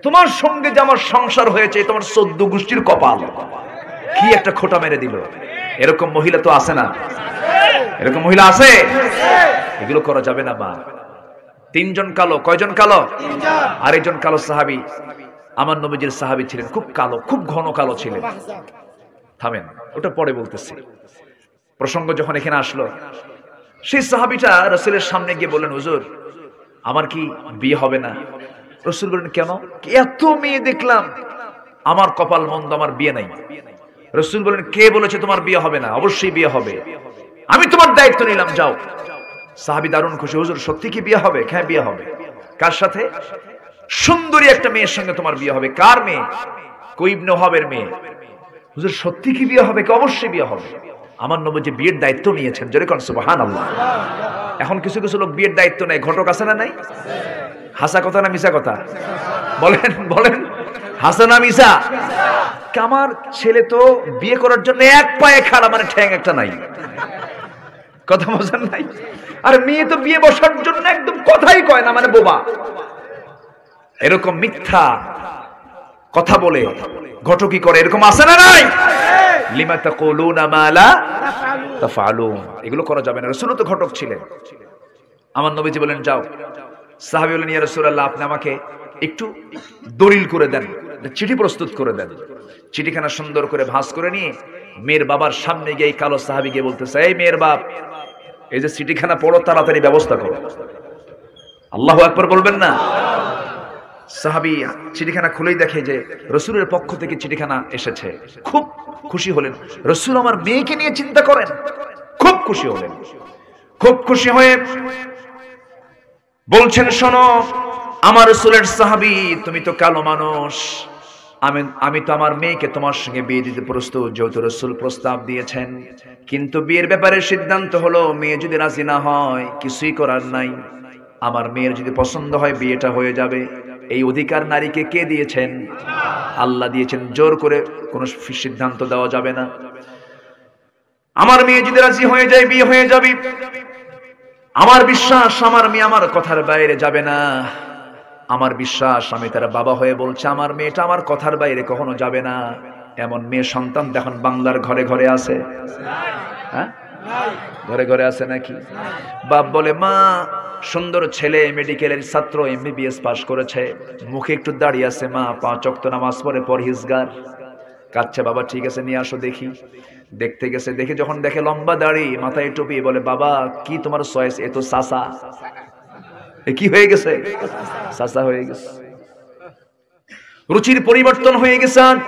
S1: তোমার সঙ্গে যে আমার সংসার হয়েছে তোমার 14 গোষ্ঠীর কপাল, কি একটা খোঁটা মেরে দিল। এরকম মহিলা তো আছে না? এরকম মহিলা আছে? এগুলো করা যাবে না। মা 3 জন কালো, কয়জন কালো? আরেকজন কালো সাহাবী, আমার নবীজির সাহাবী ছিলেন, খুব কালো, খুব ঘন কালো ছিলেন। থামেন, ওটা পরে বলতেছি। প্রসঙ্গ যখন এখানে আসলো, সেই সাহাবীটা রাসূলের সামনে গিয়ে বললেন, হুজুর আমার কি বিয়ে হবে না? রাসূল বললেন, কেন? এত মেয়ে দেখলাম, আমার কপাল মন্দ, আমার বিয়ে নাই। রাসূল বললেন, কে বলেছে তোমার বিয়ে হবে না? অবশ্যই বিয়ে হবে, আমি তোমার দায়িত্ব নিলাম, যাও। সাহাবী দারুণ খুশি, হুজুর সত্যি কি বিয়ে হবে? হ্যাঁ বিয়ে হবে। কার সাথে? সুন্দরী একটা মেয়ের সঙ্গে তোমার বিয়ে হবে। কার মেয়ে? ইবনে ওহাবের মেয়ে। হুজুর সত্যি কি বিয়ে হবে? অবশ্যই বিয়ে হবে। আমার নবী যে বিয়ের দায়িত্ব নিয়েছেন, জোরে কোন সুবহানাল্লাহ। এখন কিছু কিছু লোক বিয়ের দায়িত্ব নেয়, ঘটক আছে না নাই? হাসা কথা না মিছা কথা? বলেন বলেন, হাসা না মিছা? আমার ছেলে তো বিয়ে করার জন্য এক পায়ে খাড়া, মানে ঠ্যাং একটা নাই, কথা বোঝেন নাই? আর মেয়ে তো বিয়ে বসার জন্য একদম কথাই কয় না, মানে বোবা। এরকম মিথ্যা কথা বলে ঘটকি করে, এরকম আছে না নাই? লিমা তাকুলুনা মা লা তাফআলুন। এগুলো করা যাবে না। রাসূল তো ঘটক ছিলেন। আমার নবীজি বলেন, যাও। সাহাবী বলেন, ইয়া রাসূলুল্লাহ আপনি আমাকে একটু দলিল করে দেন। চিঠি প্রস্তুত করে দেন। চিঠিখানা সুন্দর করে ভাঁজ করে নিয়ে মেয়ের বাবার সামনে গিয়ে এই কালো সাহাবী গিয়ে বলতেছে, এই মেয়ের বাপ, এই যে চিঠিখানা পড়ো, তাড়াতাড়ি ব্যবস্থা করো। আল্লাহু আকবার বলবেন না? সাহাবী চিঠিখানা খুলেই দেখে যে রাসূলের পক্ষ থেকে চিঠিখানা এসেছে। খুব খুশি হলেন, রাসূল আমার মেয়েকে নিয়ে চিন্তা করেন। খুব খুশি হলেন। খুব খুশি হয়ে বলছেন, শোনো আমার রাসূলের সাহাবী, তুমি তো কালো মানুষ, আমি তো আমার মেয়েকে তোমার সঙ্গে বিয়ে দিতে প্রস্তুত, যেহেতু রাসূল প্রস্তাব দিয়েছেন। কিন্তু বিয়ের ব্যাপারে সিদ্ধান্ত হলো, মেয়ে যদি রাজি না হয় কিছুই করার নাই। আমার মেয়ের যদি পছন্দ হয় বিয়েটা হয়ে যাবে। এই অধিকার নারীকে কে দিয়েছেন? আল্লাহ দিয়েছেন। জোর করে কোনো সিদ্ধান্ত দেওয়া যাবে না। আমার মেয়ে যদি রাজি হয়ে যায় বিয়ে হয়ে যাবে। আমার বিশ্বাস আমার মেয়ে আমার কথার বাইরে যাবে না। আমার বিশ্বাস, আমি তার বাবা হয়ে বলছে, আমার মেয়েটা আমার কথার বাইরে কখনো যাবে না। এমন মেয়ে সন্তান দেখুন বাংলার ঘরে ঘরে আছে। হ্যাঁ, ঘরে ঘরে আছে নাকি? বাপ বলে, মা সুন্দর ছেলে, মেডিকেলের ছাত্র, এমবিবিএস পাস করেছে, মুখে একটু দাঁড়িয়ে আছে, মা 5 ওয়াক্ত নামাজ পড়ে, পরহেজগার। কাচ্চা, বাবা ঠিক আছে নিয়ে আসো দেখি। দেখতে গেছে, দেখে যখন দেখে লম্বা দাড়ি, মাথায় টুপি, বলে, বাবা কি তোমার চয়েস? এ তো চাচা। এ কি হয়ে গেছে? চাচা হয়ে গেছে। রুচির পরিবর্তন হয়ে গেছে। আজ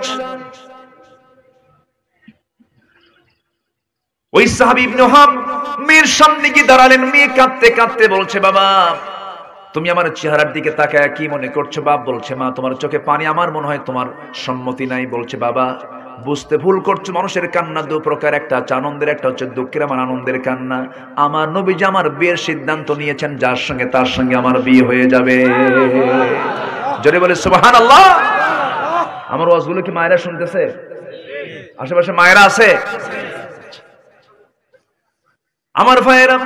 S1: ওই সাহাবী ইবনে ওহাব মেয়ের সামনে গিয়ে দাঁড়ালেন। মেয়ে কাঁদতে কাঁদতে বলছে, বাবা তুমি আমার চেহারার দিকে তাকায় কি মনে করছো? বাপ বলছে, মা তোমার চোখে পানি, আমার মনে হয় তোমার সম্মতি নাই। বলছে, বাবা বুঝতে ভুল করছো, মানুষের কান্না দু প্রকার, একটা হচ্ছে আনন্দের, একটা হচ্ছে দুঃখের। আমার আনন্দের কান্না। আমার নবীজি আমার বিয়ের সিদ্ধান্ত নিয়েছেন, যার সঙ্গে তার সঙ্গে আমার বিয়ে হয়ে যাবে। জোরে বলে সুবহানাল্লাহ। আমার ওয়াজগুলো কি মায়েরা শুনতেছে? আশেপাশে মায়েরা আছে? আমার ভাইয়েরা,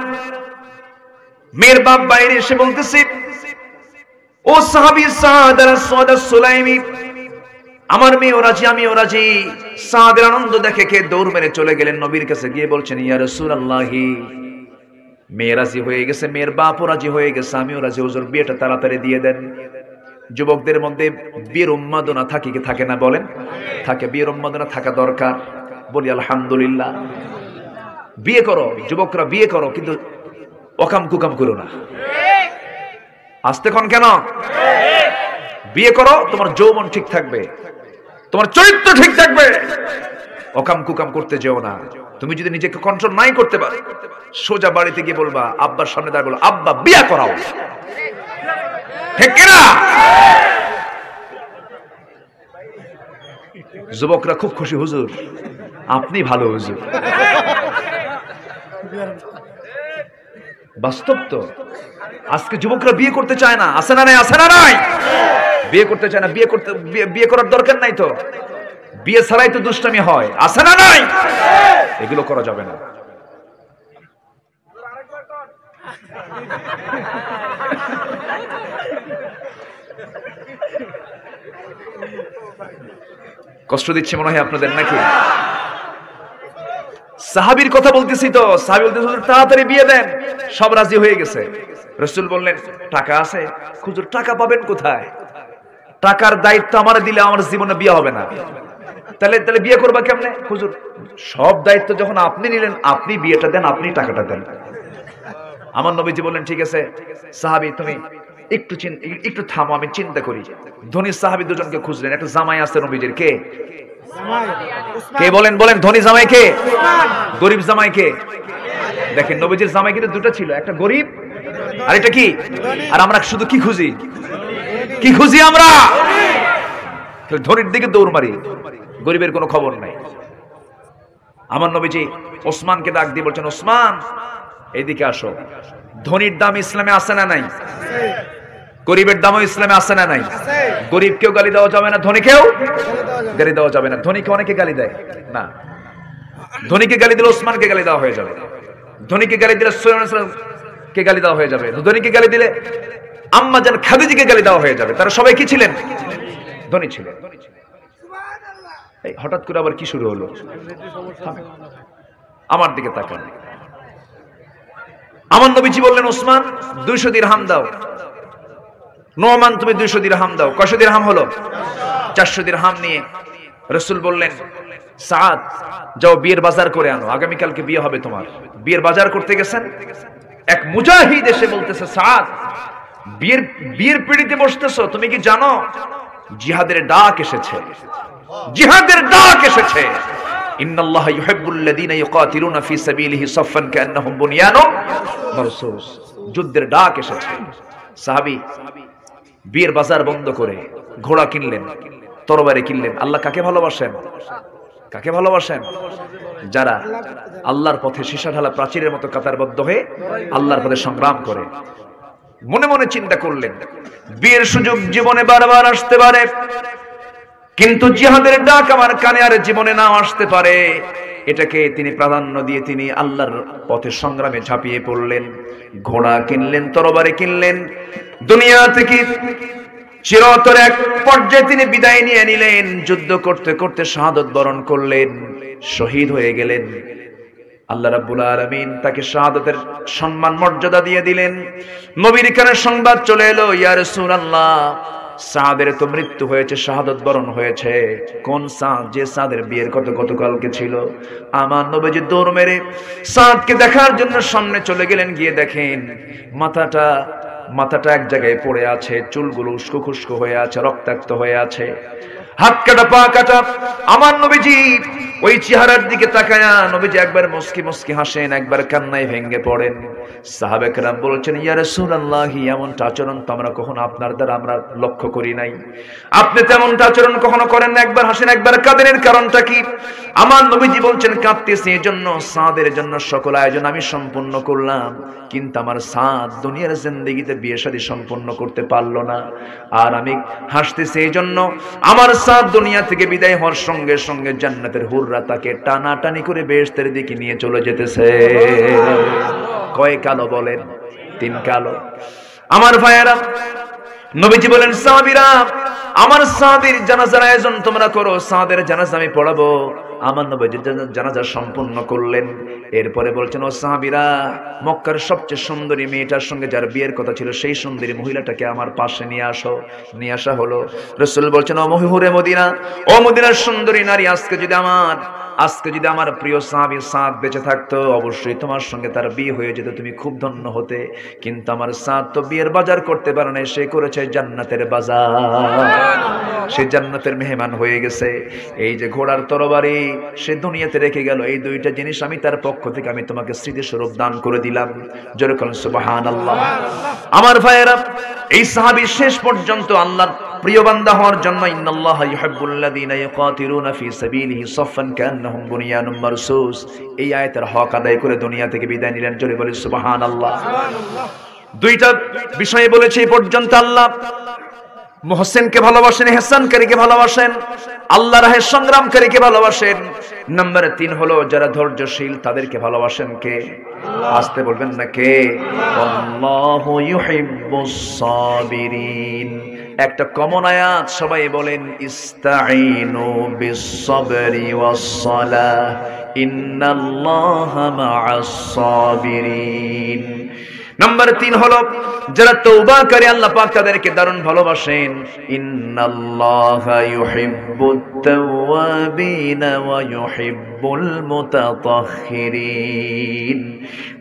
S1: মেয়ের বাপ বাইরে এসে বলতেছে, ও সাহাবী সাদ আস-সুলাইমি, আমার মেয়েও রাজি, আমিও রাজি। সাদের আনন্দ দেখে কে দৌড় মেরে চলে গেলেন নবীর কাছে, গিয়ে বলছেন, ইয়া রাসূলুল্লাহি, মেয়ে রাজি হয়ে গেছে, মেয়ের বাপও রাজি হয়ে গেছে, আমিও রাজি, হুজুর বিয়েটা তাড়াতাড়ি দিয়ে দেন। যুবকদের মধ্যে বিয়ের উন্মাদনা থাকে কি থাকে না বলেন? থাকে। বিয়ের উন্মাদনা থাকা দরকার। বলি আলহামদুলিল্লাহ। বিয়ে করো যুবকরা, বিয়ে করো, কিন্তু অকাম কুকাম করো না। আসতে কোন কেন? বিয়ে করো, তোমার যৌবন ঠিক থাকবে, তোমার চরিত্র ঠিক থাকবে। অকাম কুকাম করতে যেও না। তুমি যদি নিজেকে কন্ট্রোল নাই করতে পারো, সোজা বাড়িতে গিয়ে বলবা, আব্বার সামনে দাঁড়িয়ে বলো, আব্বা বিয়ে করাও। ঠিক কিনা? যুবকরা খুব খুশি, হুজুর আপনি ভালো হুজুর। বাস্তব তো। আজকে যুবকরা বিয়ে করতে চায় না, আছে না নাই? আছে না নাই? বিয়ে করতে চায় না। বিয়ে করার দরকার নাই তো। বিয়ে ছাড়াই তো দুষ্টামি হয়, আছে না নাই? এগুলো করা যাবে না। কষ্ট দিচ্ছে মনে হয় আপনাদের নাকি? সাহাবীর কথা বলতেছি তো। সাহাবী বলতেছেন, তাড়াতাড়ি বিয়ে দেন। সব রাজি হয়ে গেছে। রাসূল বললেন, টাকা আছে? হুজুর টাকা পাবেন কোথায়? টাকার দায়িত্ব আমারে দিলে আমার জীবনে বিয়ে হবে না। তাহলে বিয়ে করবা কেমনে? হুজুর সব দায়িত্ব যখন আপনি নিলেন, আপনি বিয়েটা দেন, আপনি টাকাটা দেন। আমার নবীজি বললেন, ঠিক আছে সাহাবী তুমি একটু থামো, আমি চিন্তা করি। ধনী সাহাবী দুজনকে খুঁজলেন। একটা জামাই আছে নবীজির। কে? কে বলেন? ধনী জামাই কে? গরিব জামাই কে? দেখেন নবীজির জামাই কিন্তু দুটো ছিল, একটা গরিব আর এটা কি? আর আমরা শুধু কি খুঁজি? কি খুঁজি আমরা? ধনীর দিকে দৌড় মারি, গরিবের কোনো খবর নাই। আমার নবীজি ওসমানকে ডাক দিয়ে বলছেন, ওসমান এইদিকে আসো। ধনীর দাম ইসলামে আছে না নাই? গরিবের দামও ইসলামে আছে না নাই? গরিবকেও গালি দেওয়া যাবে না, ধনীকেও গালি দেওয়া যাবে না। ধনীকে অনেকে গালি দেয় না। ধনীকে গালি দিলে ওসমানকে গালি দেওয়া হয়ে যাবে। ধনীকে গালি দিলে কে গালি দেওয়া হয়ে যাবে। ধনীকে গালি দিলে আম্মা জান খাদিজাকে গালি দেওয়া হয়ে যাবে। তারা সবাই কি ছিলেন? ধনী ছিলেন। এই হঠাৎ করে আবার কি শুরু হলো? আমার দিকে তাকান। আমার নবীজি বললেন, ওসমান 200 দিরহাম দাও। নোমান তুমি 200 দিরহাম দাও। কয়শো দিরহাম হলো? 400 দিরহাম নিয়ে রাসূল বললেন, সাদ যাও বিয়ের বাজার করে আনো, আগামীকালকে বিয়ে হবে তোমার। বিয়ের বাজার করতে গেছেন, এক মুজাহিদ এসে বলতেছে, সাদ বিয়ের পিড়িতে বসতেছো, তুমি কি জানো জিহাদের ডাক এসেছে, জিহাদের ডাক এসেছে। ইন্নাল্লাহা ইউহিব্বুল্লাযীনা ইউকাতিলুনা ফি সাবিলিহি সাফফান কান্নাহুম বুনিয়ানুম মারসুস। যুদ্ধের ডাক এসেছে। সাহাবী বিয়ের বাজার বন্ধ করে ঘোড়া কিনলেন, তরবারি কিনলেন। আল্লাহ কাকে ভালোবাসেন? কাকে ভালোবাসেন? যারা আল্লাহর পথে সীসা ঢালা প্রাচীরের মতো কাতারবদ্ধ হয়ে আল্লাহর পথে সংগ্রাম করে। মনে মনে চিন্তা করলেন, বিয়ের সুযোগ জীবনে বারবার আসতে পারে, কিন্তু জিহাদের ডাক আমার কানে আর জীবনে না আসতে পারে। এটাকে তিনি প্রাধান্য দিয়ে তিনি আল্লাহর পথে সংগ্রামে ঝাঁপিয়ে পড়লেন। ঘোড়া কিনলেন, তরবারি কিনলেন, দুনিয়া থেকে চিরতর এক পর্যায়ে তিনি বিদায় নিয়ে নিলেন। যুদ্ধ করতে করতে শাহাদত বরণ করলেন, শহীদ হয়ে গেলেন। আল্লাহ রাব্বুল আলামিন তাকে শাহাদাতের সম্মান মর্যাদা দিয়ে দিলেন। নবীর কানে সংবাদ চলে এলো, ইয়া রাসূলুল্লাহ, সাদের তো মৃত্যু হয়েছে, শাহাদাত বরণ হয়েছে। কোন সাদ? যে সাদের বিয়ের গতকালকে ছিল। আমার নবীজি দৌড় মেরে সাদকে দেখার জন্য সামনে চলে গেলেন। গিয়ে দেখেন মাথাটা এক জায়গায় পড়ে আছে, চুলগুলো উস্কো খুস্কো হয়ে আছে, রক্তাক্ত হয়ে আছে, হাত কাটা পা কাটা। আমার নবীজি ওই চেহারার দিকে তাকায়া নবীজি একবার মুস্কি মুস্কি হাসেন, একবার কান্নায় ভেঙে পড়েন। সাহাবে কেরাম বলছেন, ইয়া রাসূলুল্লাহ, এমনটা আচরণ তো আমরা কখনো আপনার দ্বারা আমরা লক্ষ্য করি নাই। আপনি তেমনটা আচরণ কখনো করেন না, একবার হাসেন একবার কাঁদেন, এর কারণটা কি? আমার নবীজি বলছেন, কাঁদতেছি এজন্য সাদের জন্য সকল আয়োজন আমি সম্পূর্ণ করলাম, কিন্তু আমার সাদ দুনিয়ার জিন্দেগিতে বিয়ে শাদী সম্পূর্ণ করতে পারলো না। আর আমি হাসতেছি এই জন্য আমার সাদ দুনিয়া থেকে বিদায় হওয়ার সঙ্গে সঙ্গে জান্নাতের হুররা তাকে টানাটানি করে বেহেশতের দিকে নিয়ে চলে যেতেছে। কয় কালো বলেন? 3 কালো। আমার ভাইয়েরা, নবীজি বলেন, সাহাবীরা, আমার সাদের জানাজার আয়োজন তোমরা করো, সাদের জানাজা আমি পড়াবো। আমার নবীজি জানাজা সম্পূর্ণ করলেন। এরপরে বলছেন, ও সাহাবীরা, মক্কার সবচেয়ে সুন্দরী মেয়েটার সঙ্গে যার বিয়ের কথা ছিল সেই সুন্দরী মহিলাটাকে আমার পাশে নিয়ে আসো। নিয়ে আসা হলো। রাসূল বলছেন, ও মহিহুরে মদিনা, ও মদিনার সুন্দরী নারী, আজকে যদি আমার প্রিয় সাহাবী সাদ বেঁচে থাকতো, অবশ্যই তোমার সঙ্গে তার বিয়ে হয়ে যেত, তুমি খুব ধন্য হতে। কিন্তু আমার সাদ তো বিয়ের বাজার করতে পারে না, সে করেছে জান্নাতের বাজার, সে জান্নাতের মেহমান হয়ে গেছে। এই যে ঘোড়ার তরবারি সে দুনিয়াতে রেখে গেল, এই 2টা জিনিস আমি তার পক্ষ থেকে আমি তোমাকে স্মৃতিস্বরূপ দান করে দিলাম। জোরে বলেন সুবহানাল্লাহ। আমার ভাইয়েরা, এই সাহাবী শেষ পর্যন্ত আল্লাহর প্রিয় বান্দা হওয়ার জন্য ইন্নাল্লাহা ইউহিব্বুল্লাযীনা ইউকাতিলুনা ফি সাবিলিহি সাফফান কান্নাহুম বুনিয়ানুম মারসুস, এই আয়াতের হক আদায় করে দুনিয়া থেকে বিদায় নিলেন। জোরে বলেন সুবহানাল্লাহ। 2টা বিষয় বলেছে এই পর্যন্ত। আল্লাহ মুহসিনকে ভালোবাসেন, ইহসানকারীকে ভালোবাসেন, আল্লাহর রাহে সংগ্রামকারীকে ভালোবাসেন। নাম্বার 3 হলো যারা ধৈর্যশীল তাদেরকে ভালোবাসেন কে? আসতে বলবেন না কে? আল্লাহু ইউহিব্বুস সাবিরিন। একটা কমন আয়াত সবাই বলেন, ইস্তাঈনু বিস-সাবরি ওয়াস-সালাহ ইন্নাল্লাহা মা'আস সাবিরিন। নাম্বার 3 হলো যারা তওবা করে আল্লাহ পাক তাদেরকে দারুণ ভালোবাসেন। ইন্নাল্লাহা ইউহিব্বুত তাওয়াবিনা ওয়া ইউহিব্বুল মুতাতাহহিরিন।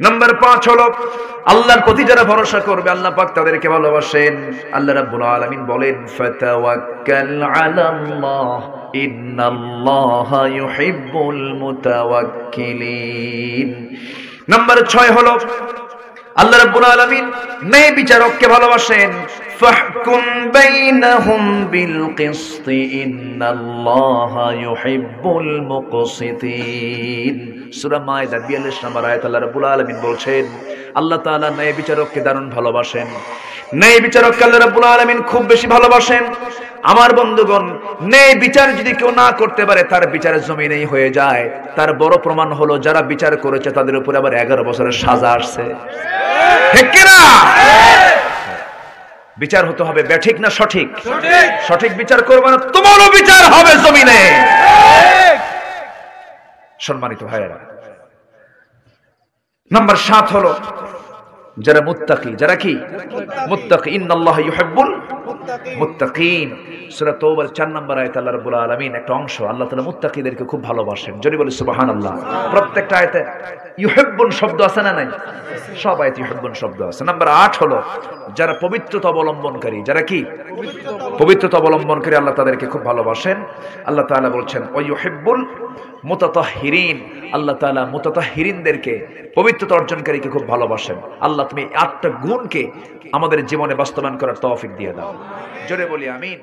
S1: নাম্বার 5 হলো আল্লাহর প্রতি যারা ভরসা করবে আল্লাহ পাক তাদেরকে ভালোবাসেন। আল্লাহ রাব্বুল আলামিন বলেন, ফাতাওয়াক্কাল আলাল্লাহ ইন্নাল্লাহা ইউহিব্বুল মুতাওয়াক্কিলিন। নাম্বার 6 হলো আল্লাহ রাব্বুল আলামিন ন্যায় বিচারককে ভালোবাসেন। ফাহকুম বাইনাহুম বিল কিসত ইন্নাল্লাহা ইউহিব্বুল মুকসিতিন। সূরা মায়দা 42 নম্বর আয়াত আল্লাহ রাব্বুল আলামিন বলছেন, আল্লাহ তাআলা ন্যায় বিচারককে দারুণ ভালোবাসেন। ন্যায় বিচারককে আল্লাহ রাব্বুল আলামিন খুব বেশি ভালোবাসেন। আমার বন্ধুগণ, ন্যায় বিচার যদি কেউ না করতে পারে তার বিচারের জমিনেই হয়ে যায়। তার বড় প্রমাণ হলো যারা বিচার করেছে তাদের উপরে আবার 11 বছরের সাজা আসছে। ঠিক কি না? বিচার হতে হবে ব্যাঠিক না সঠিক? সঠিক বিচার করবে না, তোমারও বিচার হবে জমিনে। সম্মানিত ভাইয়েরা, নাম্বার 7 হলো যারা মুত্তাকি। যারা কি? মুত্তাকি। ইন্নাল্লাহা ইউহিব্বুল মুত্তাকিন। সূরা তওবার 4 নম্বর আয়াত আল্লাহ রাব্বুল আলামিন একটা অংশ আল্লাহ তাআলা মুত্তাকিদেরকে খুব ভালোবাসেন। যদি বলি সুবহানাল্লাহ। প্রত্যেকটা আয়াতে ইউহিব্বুন শব্দ আছে না নাই? সব আয়াতে ইউহিব্বুন শব্দ আছে। নাম্বার 8 হলো যারা পবিত্রতা অবলম্বনকারী, যারা কি পবিত্রতা অবলম্বনকারী আল্লাহ তাদেরকে খুব ভালোবাসেন। আল্লাহ তাআলা বলছেন ওয়া ইউহিব্বুল মুতাতাহহিরিন, আল্লাহ তাআলা মুতাতাহহিরিনদেরকে পবিত্রতা অর্জনকারীকে খুব ভালোবাসেন। আল্লাহ তুমি 8টা গুণকে আমাদের জীবনে বাস্তবায়ন করার তৌফিক দিয়ে দাও। জোরে বলি আমিন।